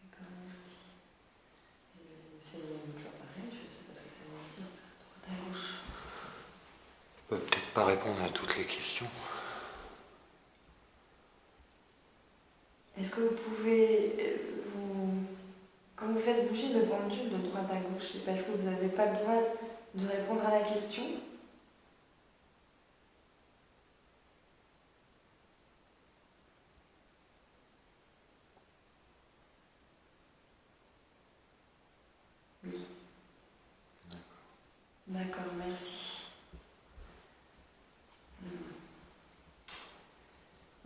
D'accord, merci. C'est toujours pareil, je ne sais pas ce que ça veut dire, droite à gauche. Je peux peut-être pas répondre à toutes les questions. Est-ce que vous pouvez, quand vous faites bouger le pendule de droite à gauche, c'est parce que vous n'avez pas le droit de répondre à la question? Oui. D'accord, merci.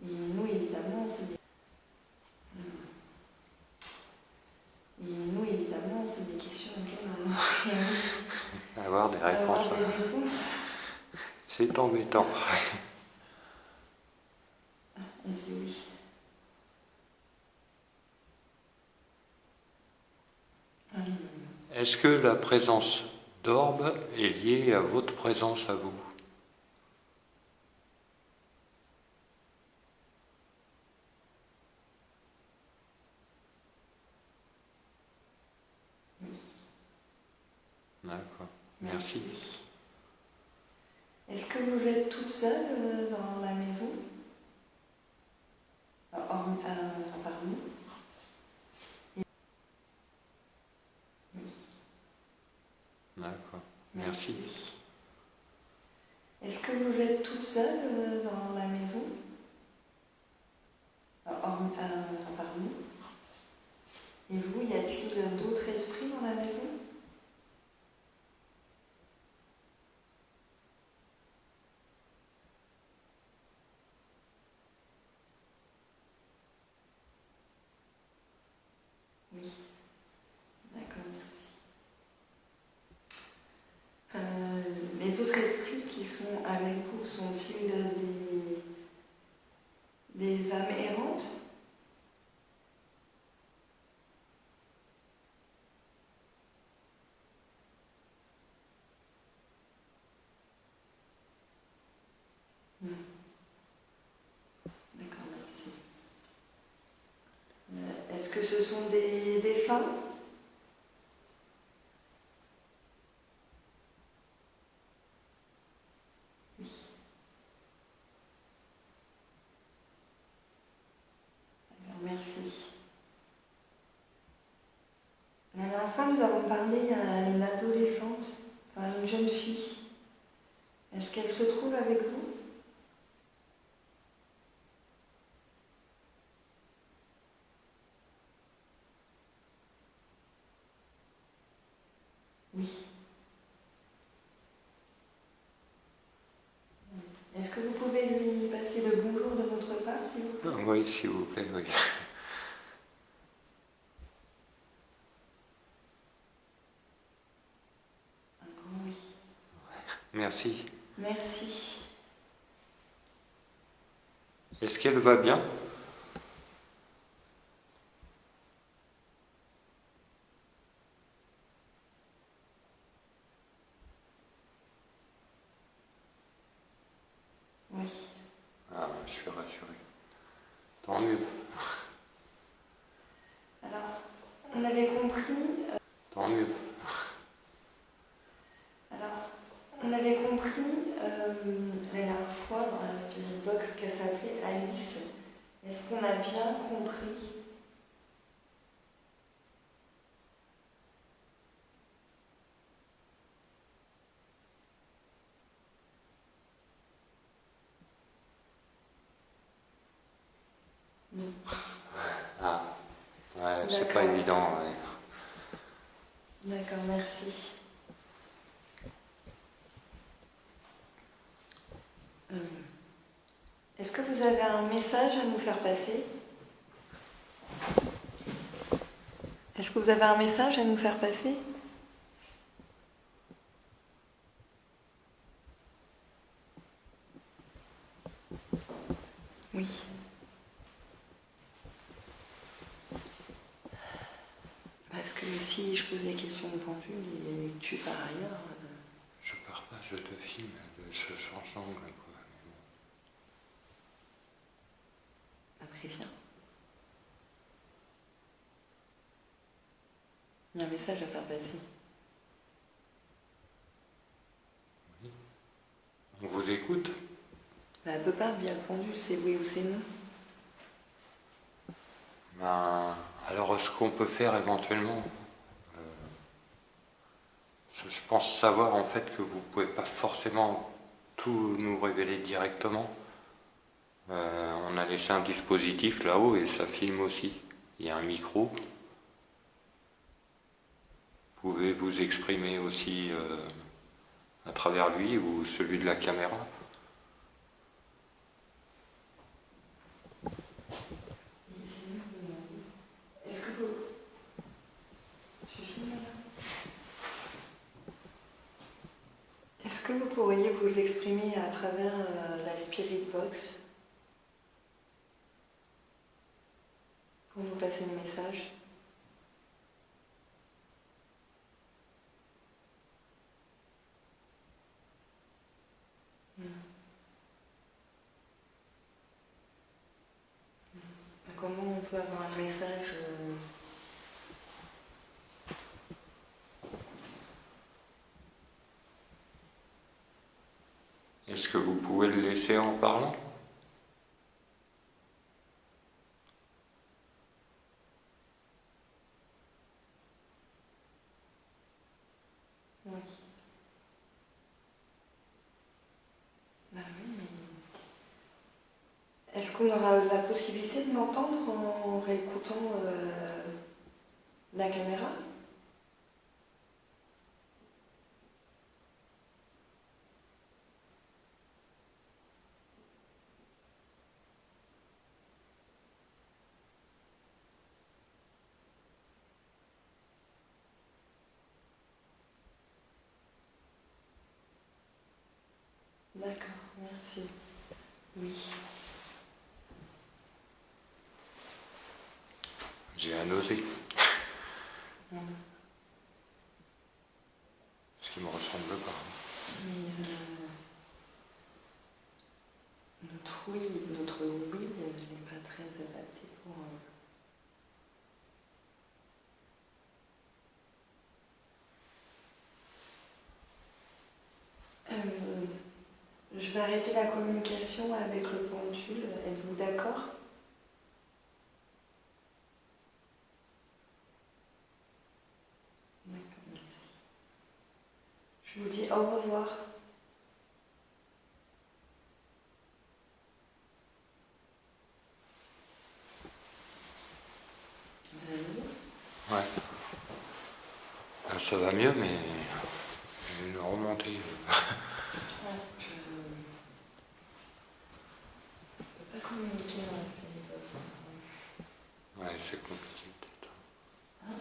Et nous, évidemment, c'est des... questions auxquelles on aurait Avoir des réponses. avoir des réponses. embêtant. On dit oui. Est-ce que la présence d'Orbe est liée à votre présence à vous? Oui. D'accord. Merci. Est-ce que vous êtes toute seule dans la maison? À part nous? Oui. D'accord. Merci. Est-ce que vous êtes toute seule dans la maison? À part nous? Et vous, y a-t-il d'autres esprits dans la maison? Oui. D'accord, merci. Les autres esprits qui sont avec vous sont-ils des âmes errantes? D'accord, merci. Est-ce que ce sont des femmes? Oui. D'accord, merci. La dernière fois, nous avons parlé à une adolescente, enfin une jeune fille. Est-ce qu'elle se trouve avec vous? Oui. Est-ce que vous pouvez lui passer le bonjour de notre part, s'il vous plaît? Oui, s'il vous plaît, oui. Un grand oui. Merci. Merci. Est-ce qu'elle va bien? Oui. Ah, je suis rassuré. Tant mieux. Alors, on avait compris... Tant mieux. Alors, on avait compris la dernière fois dans la Spirit Box qu'elle s'appelait Alice. Est-ce qu'on a bien compris? Non. Ah, ouais, c'est pas D'accord. évident. Ouais. D'accord, merci. Est-ce que vous avez un message à nous faire passer? Est-ce que vous avez un message à nous faire passer? Oui. Parce que si je pose des questions au pendule et que tu pars ailleurs... Je pars pas, je te filme, je change d'angle, quoi. Préviens. Il y a un message à faire passer. Oui. On vous écoute? Bah, elle peut pas, bien le pendule, c'est oui ou c'est non. Ben, alors, ce qu'on peut faire éventuellement, je pense savoir en fait que vous ne pouvez pas forcément tout nous révéler directement. On a laissé un dispositif là-haut et ça filme aussi. Il y a un micro. Vous pouvez vous exprimer aussi à travers lui ou celui de la caméra. Est-ce que vous... Tu filmes là? Est-ce que vous pourriez pourriez vous exprimer à travers la Spirit Box pour nous passer le message. Comment on peut avoir un message Est-ce que vous pouvez le laisser en parlant? Oui. Bah oui, mais est-ce qu'on aura la possibilité de m'entendre en réécoutant la caméra? D'accord, merci. Oui. J'ai un nausée. Ce qui me ressemble pas. Mais notre oui n'est pas très adapté pour... je vais arrêter la communication avec le pendule. Êtes-vous d'accord? D'accord, merci. Je vous dis au revoir. Ouais. Là, ça va mieux, mais une remontée. Je ne peux pas communiquer dans la spiritualité. Ouais, c'est compliqué peut-être. Hein?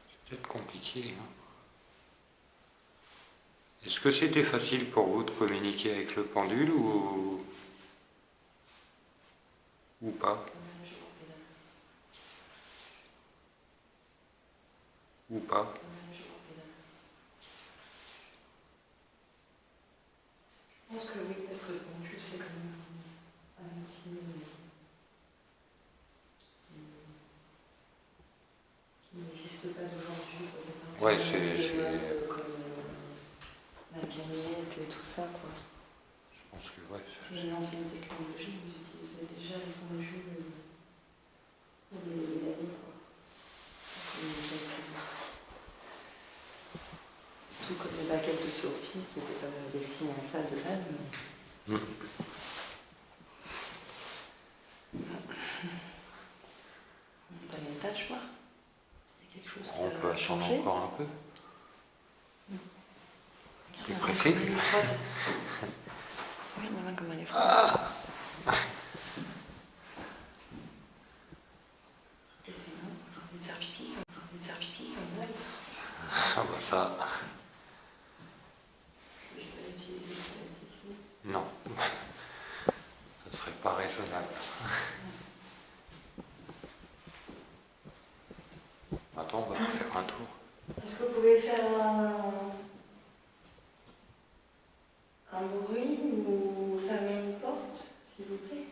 C'est peut-être compliqué. Hein. Est-ce que c'était facile pour vous de communiquer avec le pendule ou pas? Ou pas? Je pense que oui, parce que le pendule, c'est quand même un outil qui n'existe pas d'aujourd'hui. C'est pas Ouais, comme la canette et tout ça, quoi. Je pense que ouais. C'est une ancienne technologie, vous utilisez déjà les pendules pour les années, quoi. Tout comme les baguettes de sourcils qui n'étaient pas destinées à ça de base. T'as une tâche, moi? Il y a quelque chose qui On peut a attendre changé? encore un peu. T'es Regarde, pressé? comment elle est froide. Oui, maman, comment elle est froide. Et sinon, j'ai envie de faire pipi, comme elle. Ah bah ça... Je vais utiliser les toilettes ici. Non. Ce serait pas raisonnable. Attends, on va faire un tour. Est-ce que vous pouvez faire un bruit ou fermer une porte, s'il vous plaît?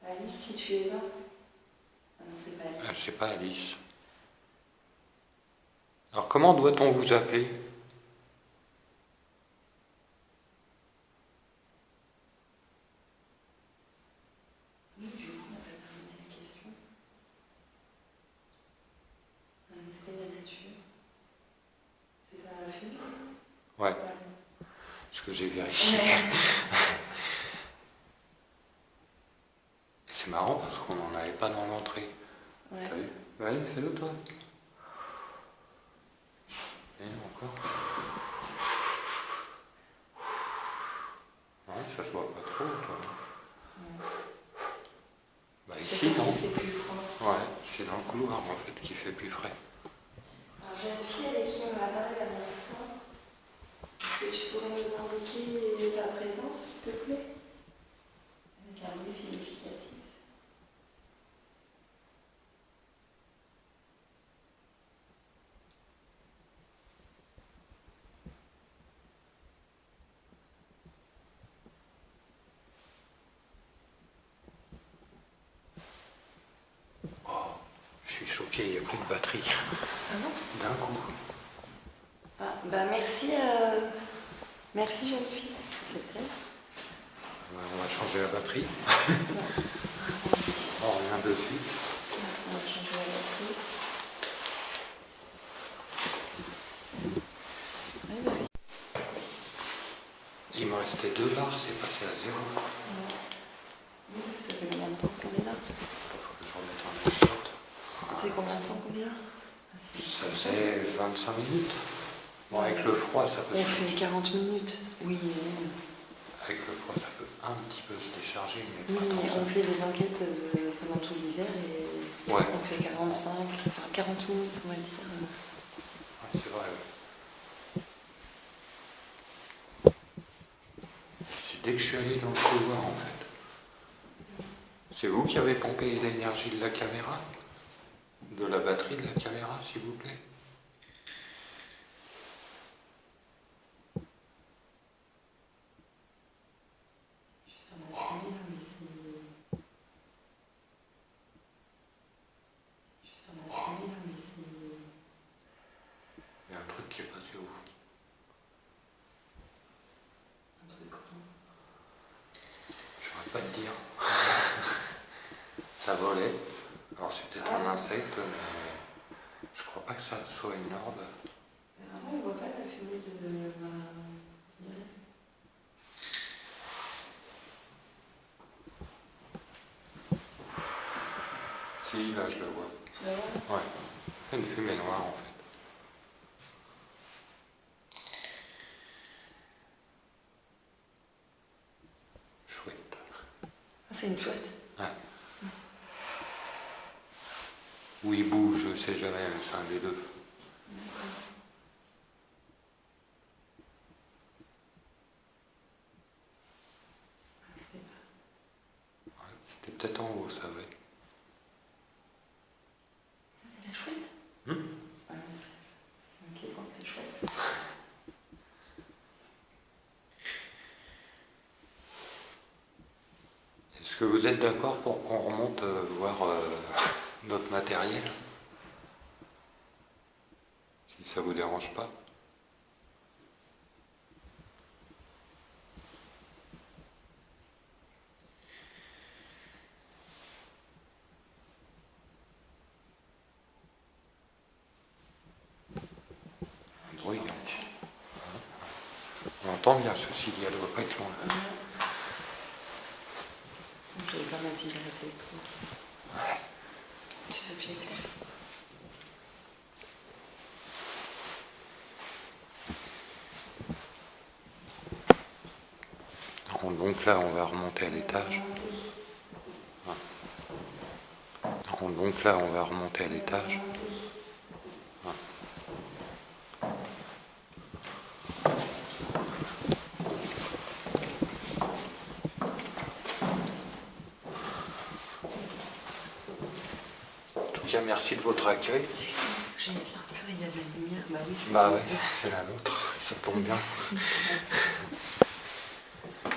Alice, si tu es là. Ah non, c'est pas Alice. Ah, c'est pas Alice. Alors comment doit-on vous appeler? Oui, du coup, on n'a pas terminé la question. C'est un esprit de la nature. C'est un fumée. Ouais, ce que j'ai vérifié. C'est marrant parce qu'on n'en avait pas dans l'entrée. Ouais. T'as vu? Allez, fais-le toi. Et encore. Ouais, ça se voit pas trop, toi. Ouais. Bah C'est ici, parce non. qu'il fait plus froid. Ouais, c'est dans le couloir en fait qui fait plus frais. Alors j'ai une fille avec qui on a parlé la dernière fois. tu pourrais nous indiquer ta présence, s'il te plaît? Avec un bruit significatif. Je suis choqué, il n'y a plus de batterie. Ah bon? D'un coup. Ah, bah merci, merci jeune fille. On va changer la batterie. On revient de suite. On va changer la batterie. Oui, parce que... Il me restait 2 barres, c'est passé à 0. Oui, ça fait combien de temps qu'on est là? Il faut que je remette un peu short. C'est combien de temps qu'on est là? Ça faisait 25 minutes. Bon, avec le froid, ça peut On fait 40 minutes. Oui, Avec le froid, ça peut un petit peu se décharger, mais oui, pas tant mais que on ça. fait des enquêtes pendant tout l'hiver et Ouais. on fait 45, enfin 40 minutes, on va dire. Ouais, c'est vrai. C'est dès que je suis allé dans le couloir, en fait. C'est vous qui avez pompé l'énergie de la caméra? De la batterie de la caméra, s'il vous plaît? Il y a un truc qui est passé au fond. Je ne saurais pas te dire. Ça volait. Alors c'est peut-être un insecte, mais je crois pas que ça soit une orbe. On ne voit pas la fumée de ma cigarette. Si, là je le vois. Là, Ouais. Une fumée noire en fait. Chouette. ah, c'est une chouette. Ouais. Où il bouge, je sais jamais, mais c'est un des deux. Ouais, c'était peut-être en haut, ça, ouais. Ça, c'est la chouette. Ah, le stress. Ok, donc la chouette. Est-ce que vous êtes d'accord pour qu'on remonte voir notre matériel? Si ça vous dérange pas. Un bruit. On entend bien ceci, elle doit pas être loin. Je vais pas ma cigarette avec toi. Tu veux que j'éclaire? Donc là, on va remonter à l'étage. Donc là, on va remonter à l'étage. En tout cas, merci de votre accueil. J'allais dire, purée, il y a de la lumière. Bah oui, c'est Bah ouais, c'est la nôtre, ça tombe bien.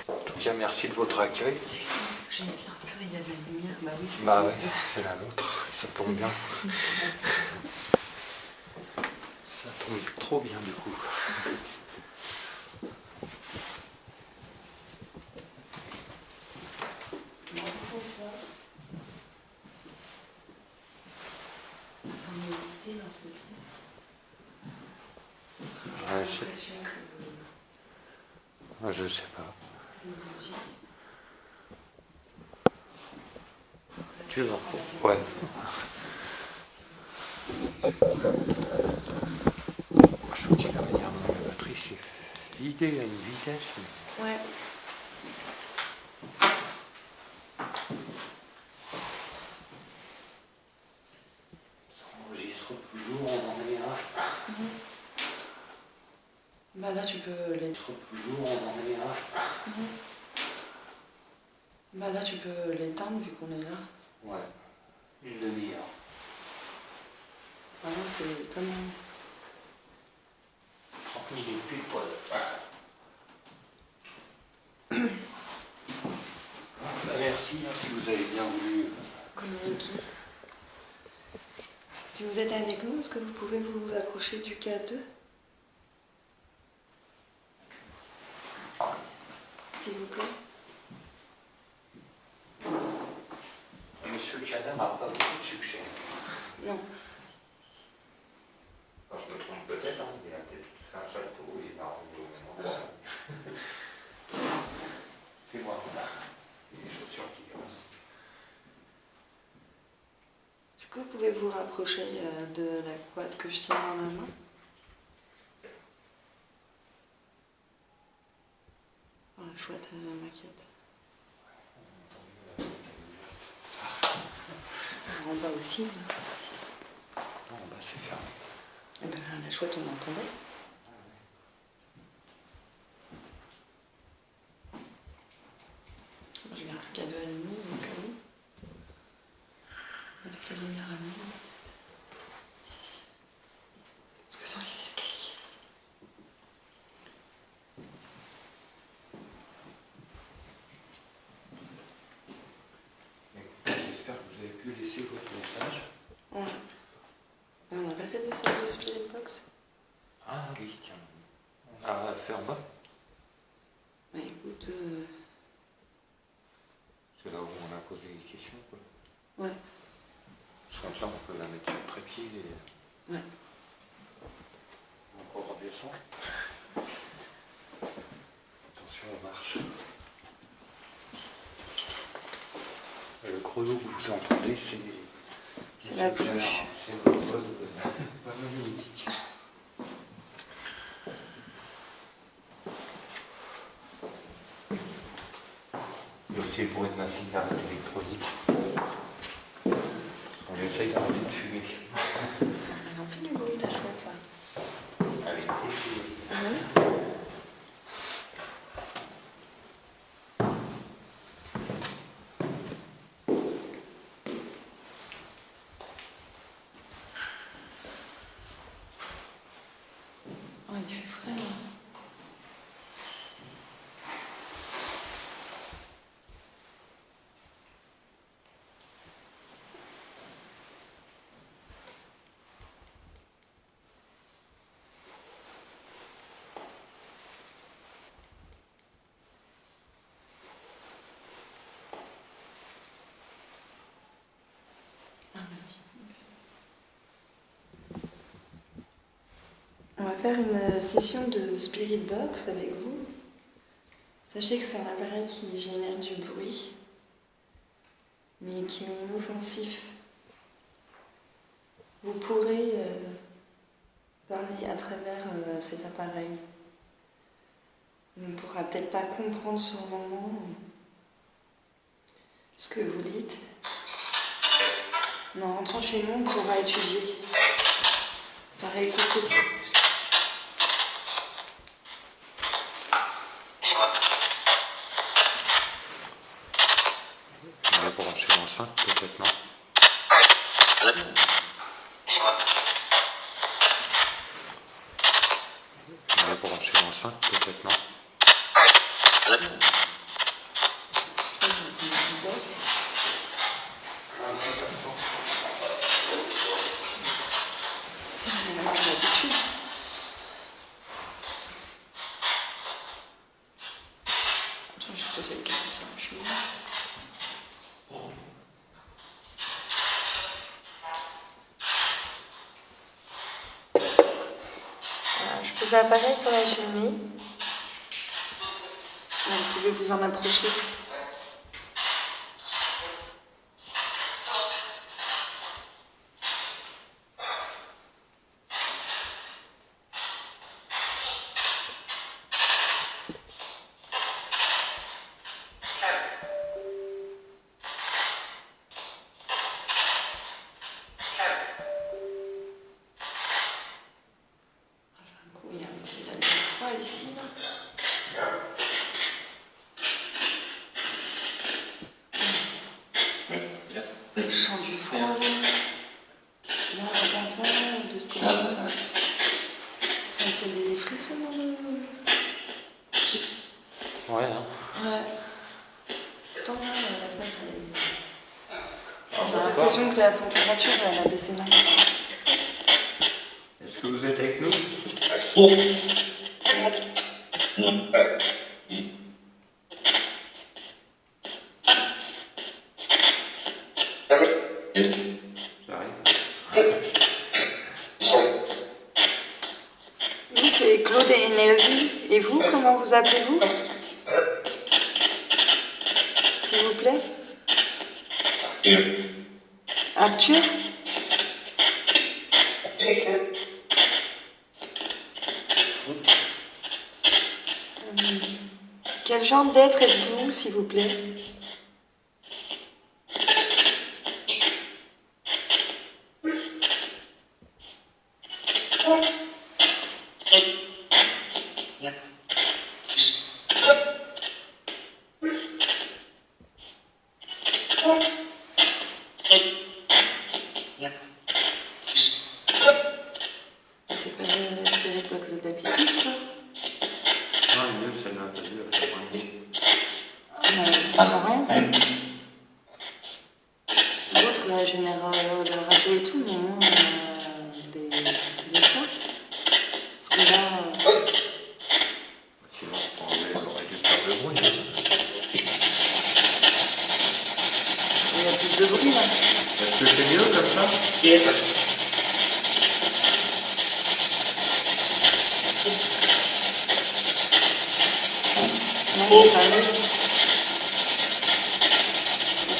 En tout cas, merci de votre accueil. J'allais dire, purée, il y a de la lumière. Bah oui, Bah ouais, c'est la nôtre, ça tombe bien. Ça tombe trop bien du coup. Ça m'évité dans cette pièce. Ouais, J'ai l'impression que je sais pas. c'est une bougie. Tu veux? Ouais. Je trouve qu'il a manière de la batterie, c'est l'idée à une vitesse. Mais... Ouais. Ça enregistre toujours, on en est là. Bah là tu peux les... Toujours on en est là. Bah là tu peux l'éteindre vu qu'on est là. Ouais, une demi-heure. Ah non, c'est étonnant. 30 minutes pile poil. Bah, merci si vous avez bien voulu communiquer. Si vous êtes avec nous, est-ce que vous pouvez vous approcher du K2 ? S'il vous plaît. Monsieur Canard n'a pas beaucoup de succès. Non. Alors, je me trompe peut-être, hein, il a peut-être fait un salto, il est arrivé au même endroit. C'est moi, les chaussures qui grincent. Est-ce que vous pouvez vous rapprocher de la quad que je tiens dans la main ? Oh, la chouette maquette. En bas aussi. Non, en bas c'est fermé. Eh ben, la chouette, on l'entendait. Je vais un cadeau allumé, au cas où. Avec sa lumière allumée. Est-ce que sont les escaliers ? J'espère que vous avez pu laisser votre message. Ouais. On n'a pas fait des séances de Spirit Box ? Ah oui, tiens. Ah, faire en bas. Mais écoute, C'est là où on a posé les questions, quoi. ouais. Parce que comme ça, on peut la mettre sur le trépied et... Ouais. Encore redescend. Attention aux marches. Le chrono que vous entendez, c'est la pluie. C'est le code magnétique. Et aussi pour être ma cigarette électronique. Parce qu'on essaye d'arrêter de fumer. Elle en fait du bruit, la chouette, là. Avec des fumées. Ouais. Oh, il fait frais, là. Ah, merci. On va faire une session de Spirit Box avec vous. Sachez que c'est un appareil qui génère du bruit, mais qui est inoffensif. Vous pourrez parler à travers cet appareil. On ne pourra peut-être pas comprendre sur le moment ce que vous dites. Mais en rentrant chez nous, on pourra étudier, faire écouter. On va brancher l'enceinte, peut-être, non? On va brancher l'enceinte, peut-être, non? Vous êtes. Ça n'a même pas l'habitude. Attends, je vais poser le câble sur la cheminée. Voilà, je pose l'appareil sur la cheminée. Là, vous pouvez vous en approcher. Il y a du froid ici. Le chant du fond, là, regarde là, de ce côté-là. Ça me fait des frissons dans le... Ouais, hein. Ouais. Pourtant, là, la fenêtre, elle est... J'ai l'impression que la température, elle a baissé là. Est-ce que vous êtes avec nous? J'arrive. Oui, c'est Claude et Nelly. Et vous, comment vous appelez-vous? S'il vous plaît? Arthur? Quel genre d'être êtes-vous, s'il vous plaît? C'est pas le Spirit Box d'habitude, ça? Non, le mieux, c'est de l'interview avec Rien. L'autre, la générale, la radio et tout, mais non, des fois. Parce que là, sinon, on aurait dû faire de bruit. il y a plus de bruit là. Est-ce que c'est mieux comme ça? Non, c'est pas mieux.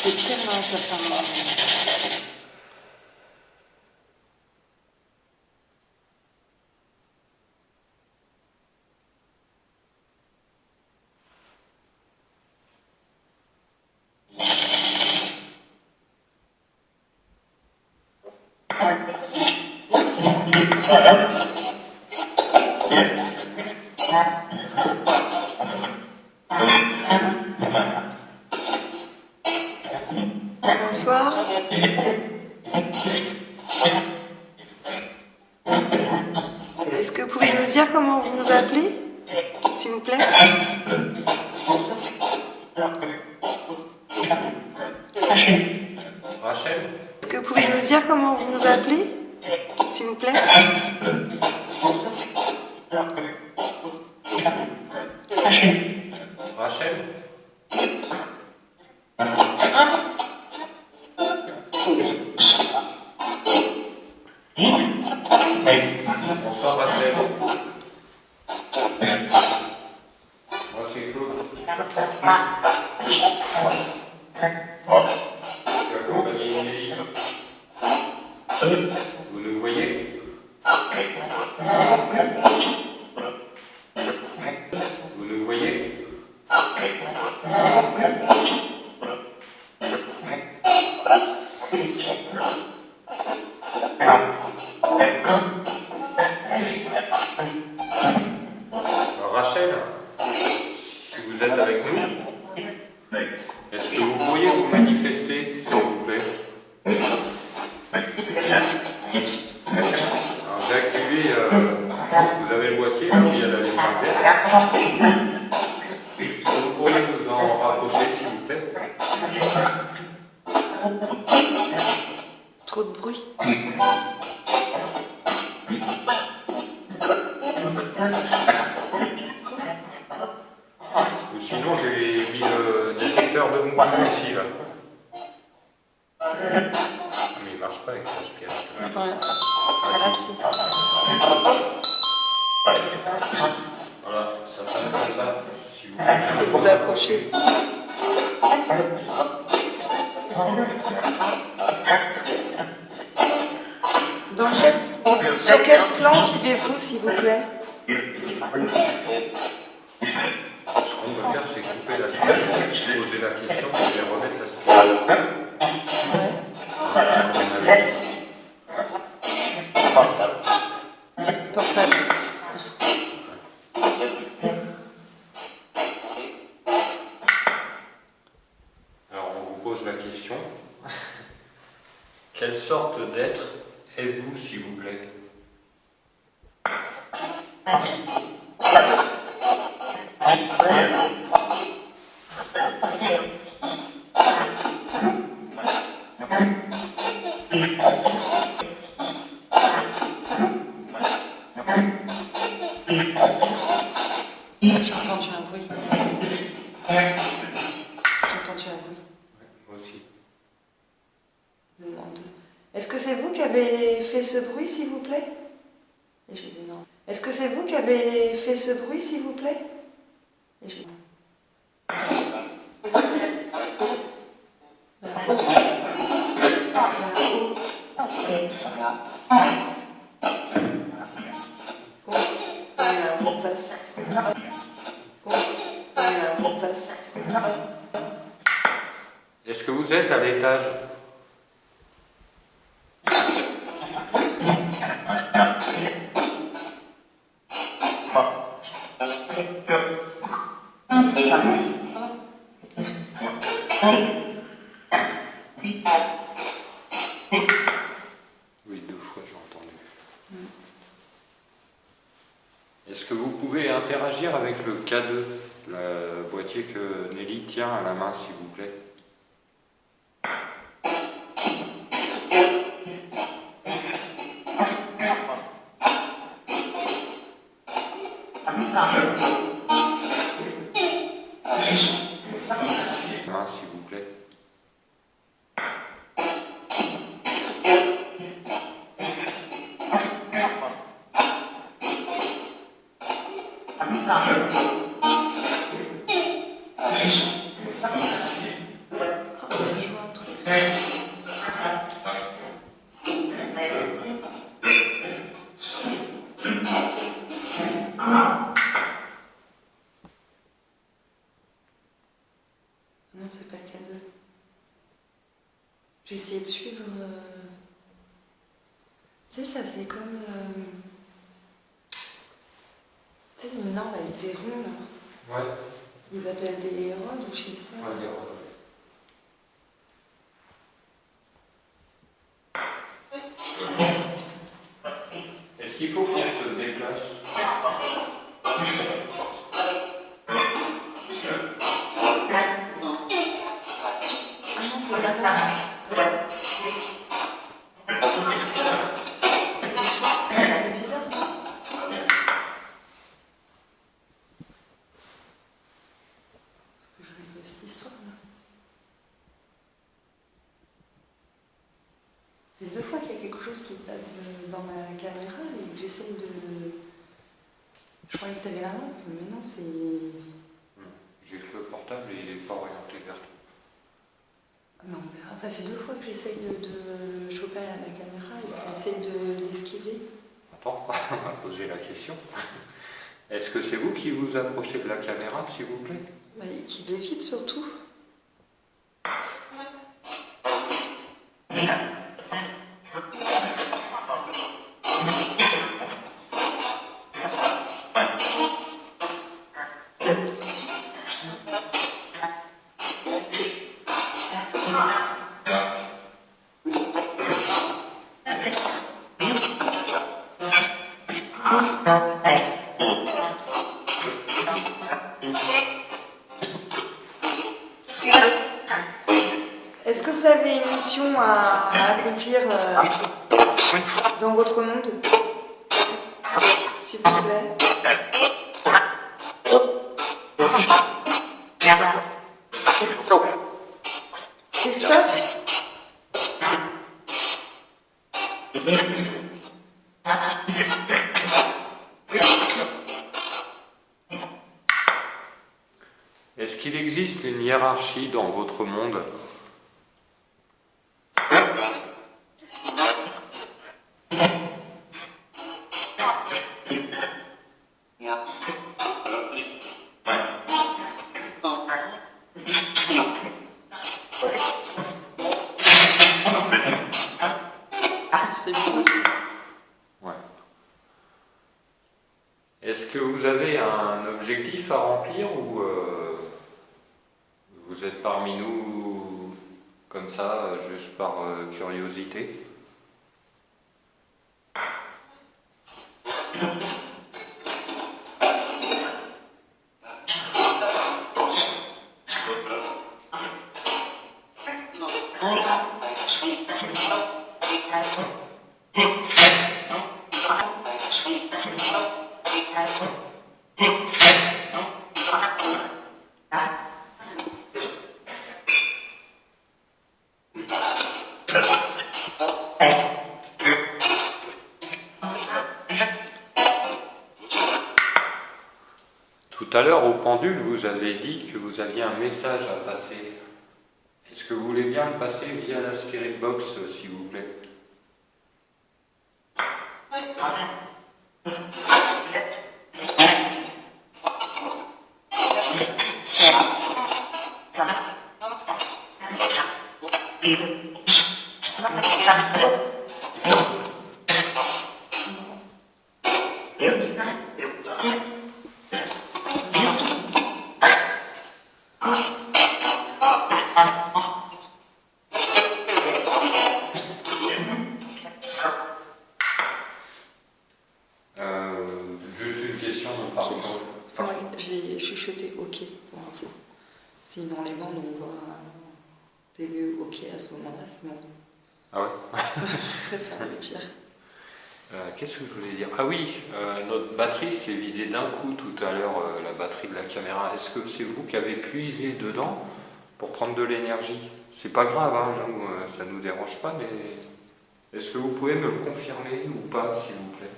C'est pire là, ça fait un... Bonsoir. Est-ce que vous pouvez nous dire comment vous vous appelez, s'il vous plaît? Rachel? Est-ce que vous pouvez nous dire comment vous vous appelez, s'il vous plaît? Rachel? Bonsoir Rachel. Moi c'est Claude. Je suis accompagné de Nelly. Vous nous voyez? Vous nous voyez? Alors, Rachel, si vous êtes avec nous, est-ce que vous pourriez vous manifester, s'il vous plaît? Alors j'ai activé, vous avez le boîtier là où il y a la lumière verte. Est-ce que vous pourriez vous en rapprocher, s'il vous plaît? Trop de bruit. Ou sinon j'ai mis le détecteur de mouvement ici là. Mais il marche pas avec l'aspirateur. Ouais. Voilà, si. Voilà, ça sonne comme ça. Si vous Si vous approchez. Sur quel plan vivez-vous, s'il vous plaît? Ce qu'on va faire, c'est couper l'aspirateur, poser la question et remettre l'aspirateur. Ouais. Portable. Alors on vous pose la question. Quelle sorte d'être êtes-vous, s'il vous plaît? J'ai entendu un bruit. J'ai entendu un bruit. Moi aussi. Demande. Est-ce que c'est vous qui avez fait ce bruit, s'il vous plaît? Et j'ai dit non. Est-ce que c'est vous qui avez fait ce bruit, s'il vous plaît? Et j'ai dit non. On passe. On passe. Est-ce que vous êtes à l'étage? Oui, 2 fois j'ai entendu. Est-ce que vous pouvez interagir avec le K2, le boîtier que Nelly tient à la main, s'il vous plaît? Main, s'il vous plaît. Je vois un truc. Non, c'est pas le cas de. J'ai essayé de suivre. Tu sais, ça c'est comme. Tu sais, une norme avec des ronds là. Ouais. Ils appellent des rods ou je sais pas. On va dire. Est-ce qu'il faut qu'on se déplace? Ah non, c'est pas là. C'est chaud. C'est bizarre. Faut que je règle cette histoire là. C'est 2 fois qu'il y a quelque chose qui passe dans ma caméra et que j'essaye de. Je croyais que tu avais la lampe, mais non, c'est. J'ai que le portable et il n'est pas orienté vers toi. Non, on verra. Ça fait 2 fois que j'essaye de choper la caméra et que j'essaye de l'esquiver. Attends, on va poser la question. Est-ce que c'est vous qui vous approchez de la caméra, s'il vous plaît? Mais qu'il évite surtout. Est-ce que vous avez une mission à accomplir dans votre monde, s'il vous plaît? Christophe? Est-ce qu'il existe une hiérarchie dans votre monde? C'était bizarre. Ouais. Est-ce que vous avez un objectif à remplir ou vous êtes parmi nous comme ça, juste par curiosité. Tout à l'heure, au pendule, vous avez dit que vous aviez un message à passer. Est-ce que vous voulez bien le passer via la Spirit Box, s'il vous plaît? Juste une question, pardon. J'ai chuchoté OK pour info. Si dans les bandes on voit PVE OK à ce moment-là, c'est bon. Ah ouais. Je préfère le tir. Qu'est-ce que je voulais dire? Ah oui, notre batterie s'est vidée d'un coup tout à l'heure, la batterie de la caméra. Est-ce que c'est vous qui avez puisé dedans pour prendre de l'énergie? C'est pas grave, hein, nous, ça nous dérange pas, mais est-ce que vous pouvez me le confirmer ou pas, s'il vous plaît?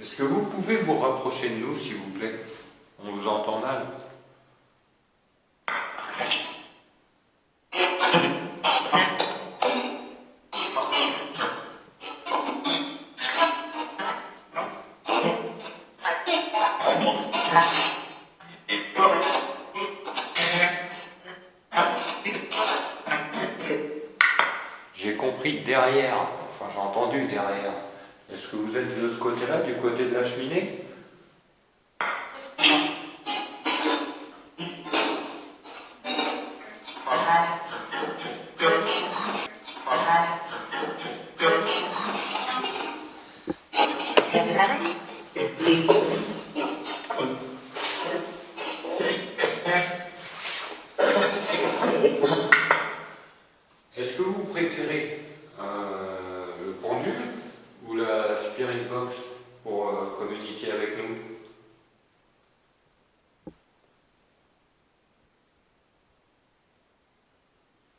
Est-ce que vous pouvez vous rapprocher de nous, s'il vous plaît? On vous entend mal. J'ai compris derrière, enfin j'ai entendu derrière. Est-ce que vous êtes de ce côté-là, du côté de la cheminée? Est-ce que vous préférez le pendule ou la Spirit Box pour communiquer avec nous?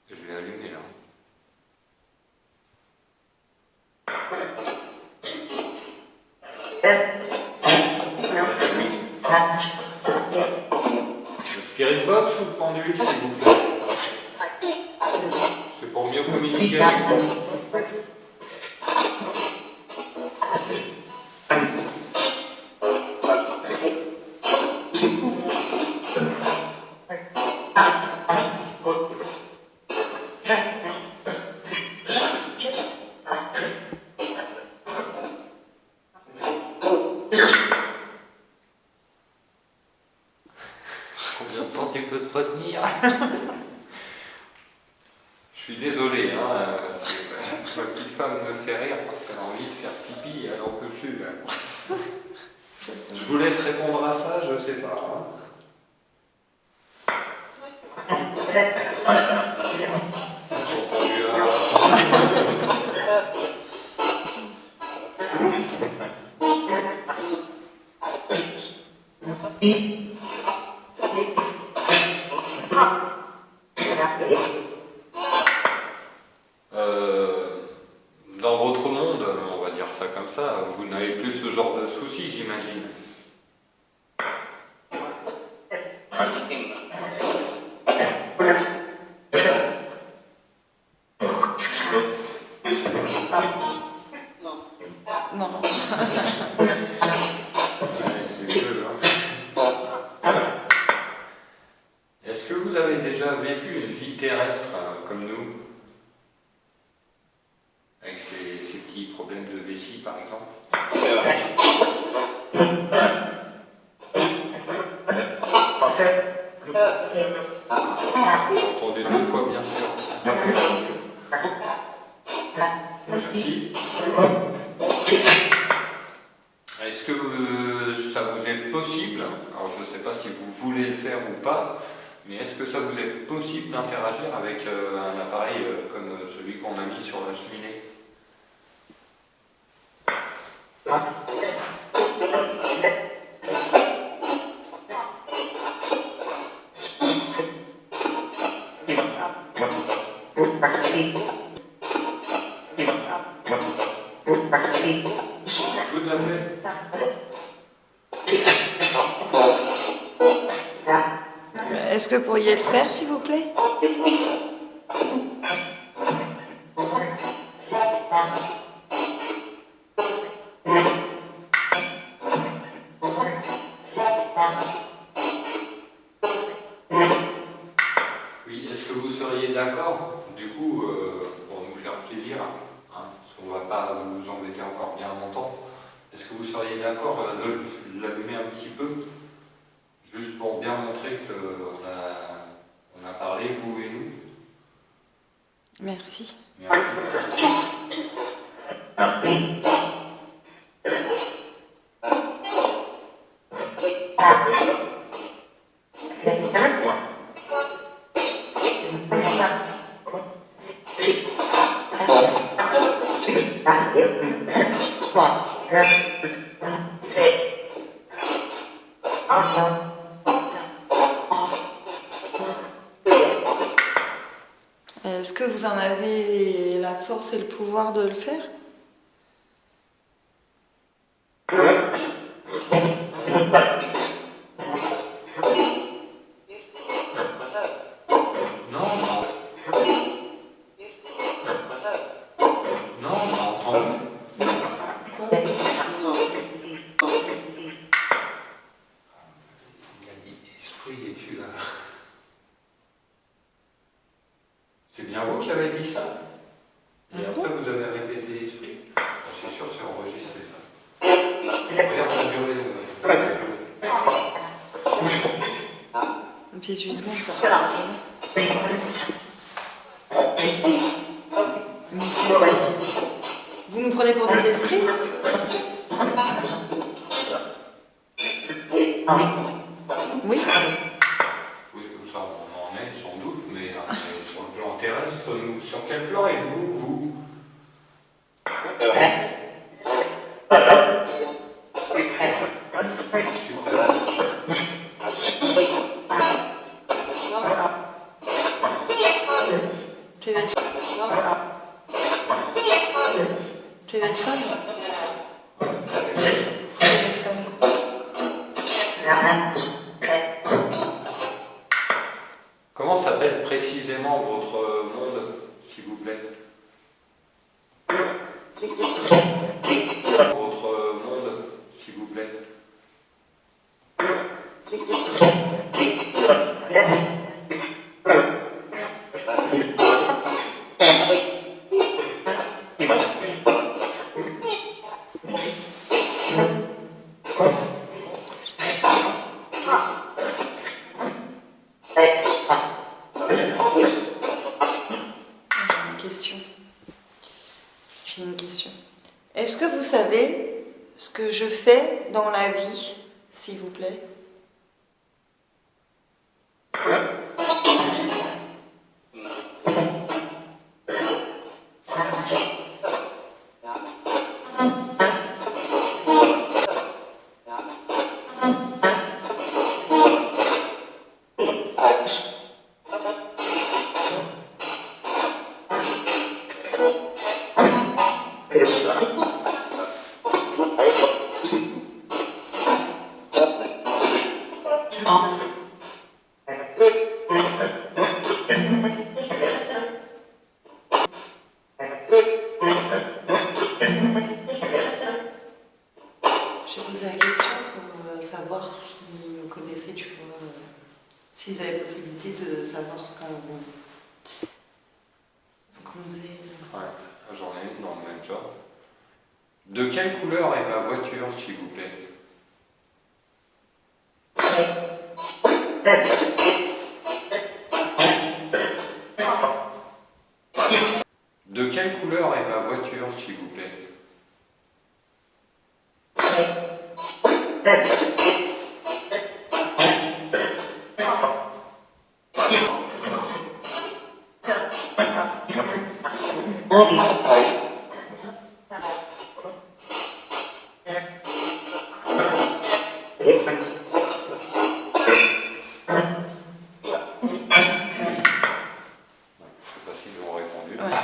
Je l'ai allumé là. Le Spirit Box ou le pendule, s'il vous plaît? C'est pour mieux communiquer avec vous. Combien de temps tu peux te retenir? Je suis désolé, hein, ma petite femme me fait rire parce qu'elle a envie de faire pipi et elle n'en peut plus. Je vous laisse répondre à ça, je sais pas. J'ai entendu dans votre monde, on va dire ça comme ça, vous n'avez plus ce genre de soucis, j'imagine. déjà vécu une vie terrestre comme nous, avec ces petits problèmes de vessie par exemple? Vous entendez 2 fois bien sûr. Merci. Est-ce que ça vous est possible, alors je ne sais pas si vous voulez le faire ou pas, mais est-ce que ça vous est possible d'interagir avec un appareil comme celui qu'on a mis sur la cheminée? Tout à fait. Est-ce que vous pourriez le faire, s'il vous plaît? Oui, est-ce que vous seriez d'accord, du coup, pour nous faire plaisir, hein, parce qu'on ne va pas vous embêter encore bien longtemps, est-ce que vous seriez d'accord de l'allumer un petit peu, juste pour bien montrer qu'on a parlé, vous et nous? Merci. Merci. Est-ce que vous en avez la force et le pouvoir de le faire? Non, non. Non, on a entendu. Il a dit esprit et tu l'as. C'est bien vous qui avez dit ça? Et après vous avez répété l'esprit? Je suis sûr que c'est enregistré ça. Regarde la durée. Un petit 18 secondes, ça va. Vous me prenez pour des esprits? Oui. Oui, ça on en est sans doute, mais sur le plan terrestre, sur quel plan êtes-vous, vous? Téléphone. Comment s'appelle précisément votre monde, s'il vous plaît? Votre monde, s'il vous plaît? J'ai une question. Est-ce que vous savez ce que je fais dans la vie, s'il vous plaît? Je vais poser la question pour savoir si vous connaissez, tu vois, Si vous avez possibilité de savoir ce qu'on faisait. Ouais, j'en ai une dans le même genre. De quelle couleur est ma voiture, s'il vous plaît? De quelle couleur est ma voiture, s'il vous plaît? Je sais pas s'ils ont répondu. Ouais.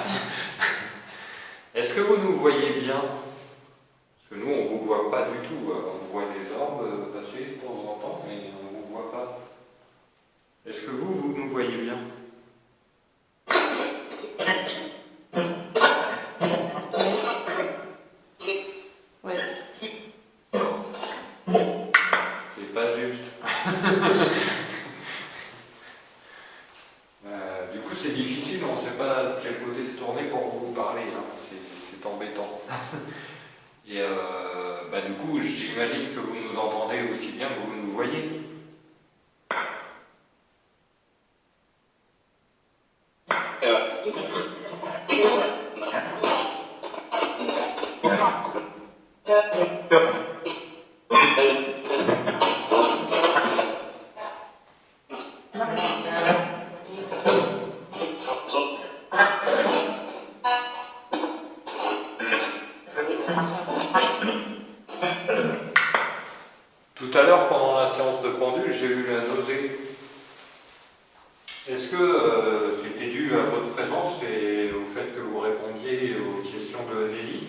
Est-ce que vous nous voyez bien? Parce que nous, on ne vous voit pas du tout. On voit des orbes passer de temps en temps, mais on ne vous voit pas. Est-ce que vous nous voyez bien? Ouais. C'est pas juste. Du coup, c'est difficile, on ne sait pas de quel côté se tourner pour vous parler. Hein. C'est embêtant. Et du coup, j'imagine que vous nous entendez aussi bien que vous nous voyez. Tout à l'heure, pendant la séance de pendule, j'ai eu la nausée. Est-ce que c'était dû à votre présence et au fait que vous répondiez aux questions de Nelly?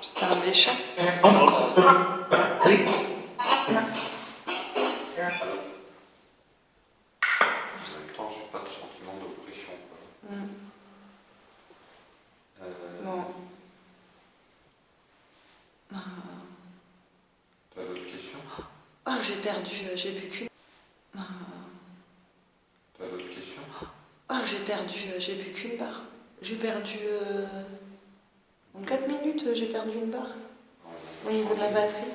C'était un méchant. En même temps, j'ai pas de sentiment d'oppression. Bon. T'as d'autres questions? Oh, j'ai perdu, j'ai plus qu'une. T'as d'autres questions? Oh, j'ai perdu, j'ai plus qu'une barre. J'ai perdu. En 4 minutes, j'ai perdu une barre. Au niveau de la batterie.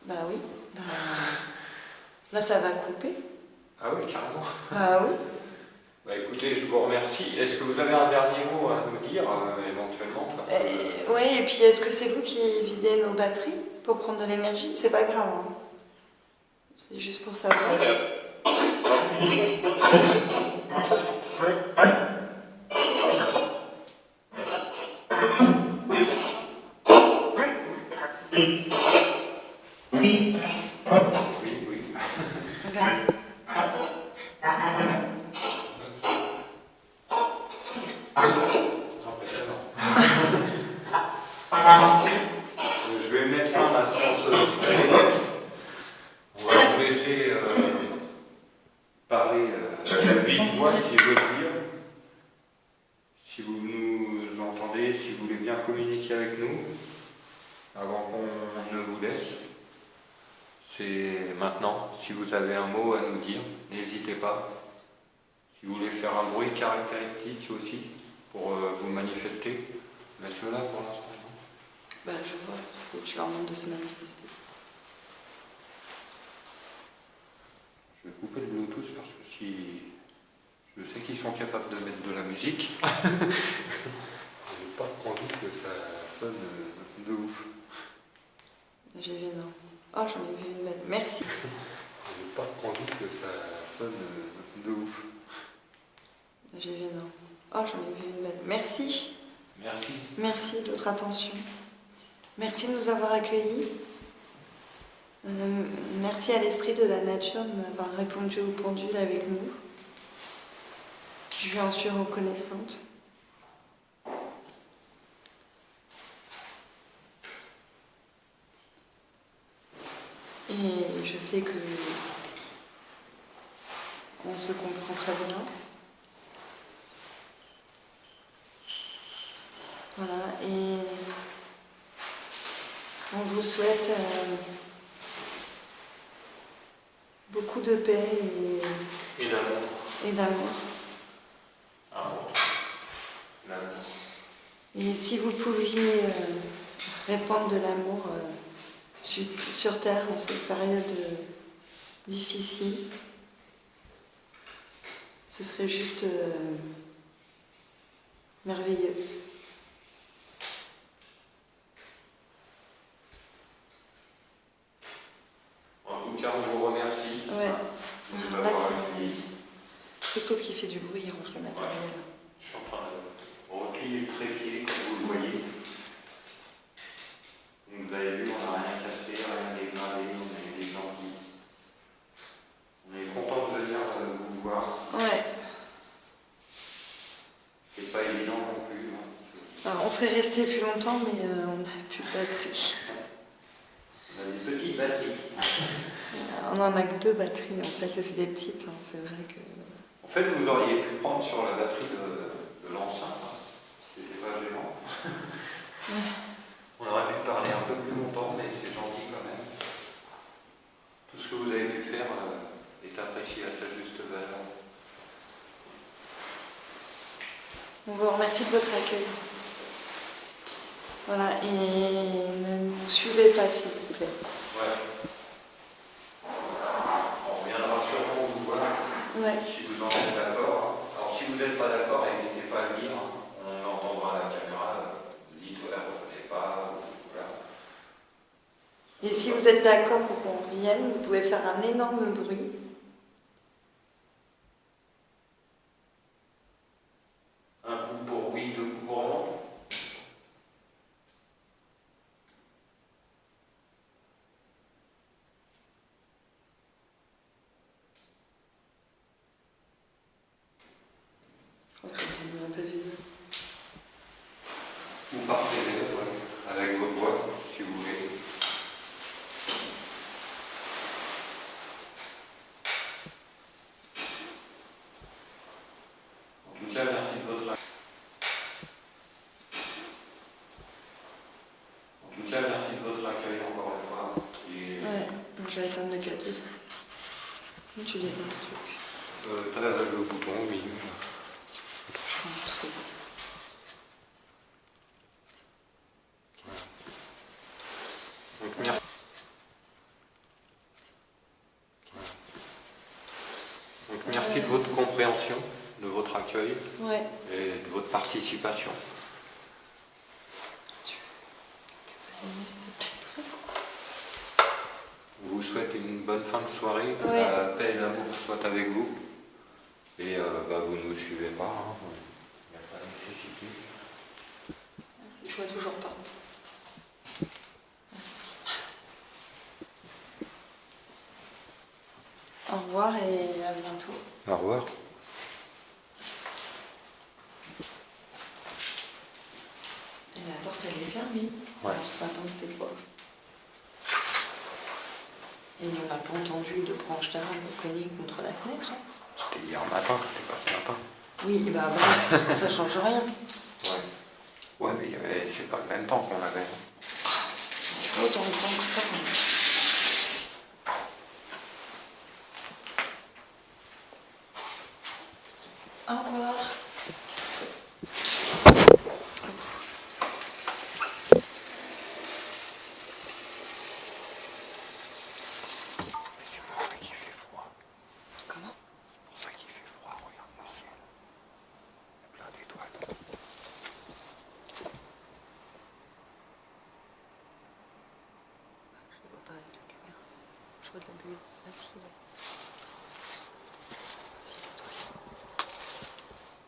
Bah oui. Bah, là, ça va couper. Ah oui, carrément. Bah oui. Bah écoutez, je vous remercie. Est-ce que vous avez un dernier mot à nous dire, éventuellement? Oui, et puis est-ce que c'est vous qui videz nos batteries pour prendre de l'énergie? C'est pas grave. Hein. C'est juste pour savoir. Oui. Regardez. Impressionnant. Je vais mettre fin à la séance de On va vous laisser parler de vive voix, si j'ose dire. Si vous nous entendez, si vous voulez bien communiquer avec nous, avant qu'on ne vous laisse. C'est maintenant. Si vous avez un mot à nous dire, n'hésitez pas. Si vous voulez faire un bruit caractéristique aussi pour vous manifester, laisse-le là pour l'instant. Bah je vois, parce que tu leur demandes de se manifester. Je vais couper le Bluetooth parce que si je sais qu'ils sont capables de mettre de la musique, j'ai pas envie que ça sonne de ouf. J'ai vu, non. Oh, j'en ai vu une belle. Merci. J'ai pas envie que ça sonne de ouf. J'ai vu, non. Oh, j'en ai vu une belle. Merci. Merci. Merci de votre attention. Merci de nous avoir accueillis. Merci à l'esprit de la nature de nous avoir répondu au pendule avec nous. Je lui en suis reconnaissante. Et je sais que on se comprend très bien. Voilà, et on vous souhaite beaucoup de paix et d'amour. Et si vous pouviez répandre de l'amour sur Terre en cette période difficile, ce serait juste merveilleux. En tout cas, on vous remercie. Ouais. Là, c'est Claude qui fait du bruit, il range le matériel. Ouais. Je suis en train de replier le trépied, comme vous le voyez. Vous avez vu, on n'a rien cassé, rien dégradé, on est des gens qui... On est content de venir vous voir. Ouais. C'est pas évident non plus. Alors, on serait resté plus longtemps, mais on n'a plus de batterie. On a des petites batteries. On n'en a que 2 batteries en fait, et c'est des petites, hein. C'est vrai que... En fait, vous auriez pu prendre sur la batterie de l'enceinte, hein. C'était pas gênant. On aurait pu parler un peu plus longtemps, mais c'est gentil quand même. Tout ce que vous avez pu faire est apprécié à sa juste valeur. On vous remercie de votre accueil. Voilà, et ne nous suivez pas s'il vous plaît. Ouais. On reviendra sûrement vous voir. Ouais. Si vous en êtes d'accord. Alors si vous n'êtes pas d'accord, n'hésitez pas à le dire. On entendra à la caméra. Dites, voilà, vous ne revenez pas. Voilà. Et si vous êtes d'accord pour qu'on revienne, vous pouvez faire un énorme bruit. Un coup pour oui, 2 coups pour non. Un peu vieux. Ou par télé, ouais, avec votre voix, si vous voulez. En tout cas, merci de votre accueil. En tout cas, merci de votre accueil encore une fois. Et Ouais, je vais éteindre le cadeau. Comment tu l'éteins ce truc? t'as le bouton, oui. Je prends tout côté. Donc, merci. Donc, merci de votre compréhension, de votre accueil Ouais. et de votre participation. Je vous souhaite une bonne fin de soirée, que Ouais. la paix et l'amour soient avec vous. Et vous ne nous suivez pas, hein. Il n'y a pas de nécessité. Je vois toujours pas. Merci. Au revoir et à bientôt. Au revoir. Et la porte elle est fermée. Ouais. Alors ce matin c'était quoi? Et on n'a pas entendu de branche d'arbre cogner contre la fenêtre. Hein. C'était hier matin, c'était pas ce matin. Oui, bah bon, ça change rien. Ouais. Ouais, mais c'est pas le même temps qu'on avait. C'est pas autant de temps que ça. Au revoir. C'est pour ça qu'il fait froid. Comment? C'est pour ça qu'il fait froid, regarde le ciel. Il y a plein d'étoiles. Je ne vois pas avec la caméra. Je vois de la buée. Ah si, là. Si, l'étoile.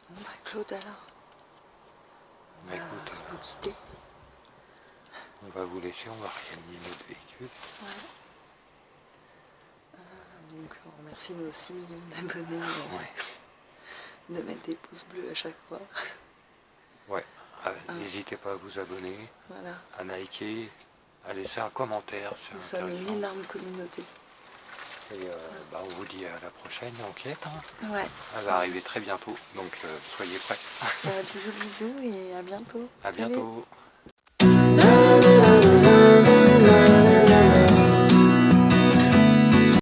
Bon bah Claude alors. On Bah, va écoute, vous quitter. on va vous laisser, on va regagner notre véhicule. Ouais. Donc on remercie nos 6 millions d'abonnés Ouais. de mettre des pouces bleus à chaque fois. Ouais. N'hésitez pas à vous abonner, Voilà. à liker, à laisser un commentaire. Nous C'est sommes une intéressant. énorme communauté. Et on vous dit à la prochaine enquête. Hein. Ouais. Elle va arriver très bientôt, donc soyez prêts. Bisous, bisous et à bientôt. À Salut. bientôt.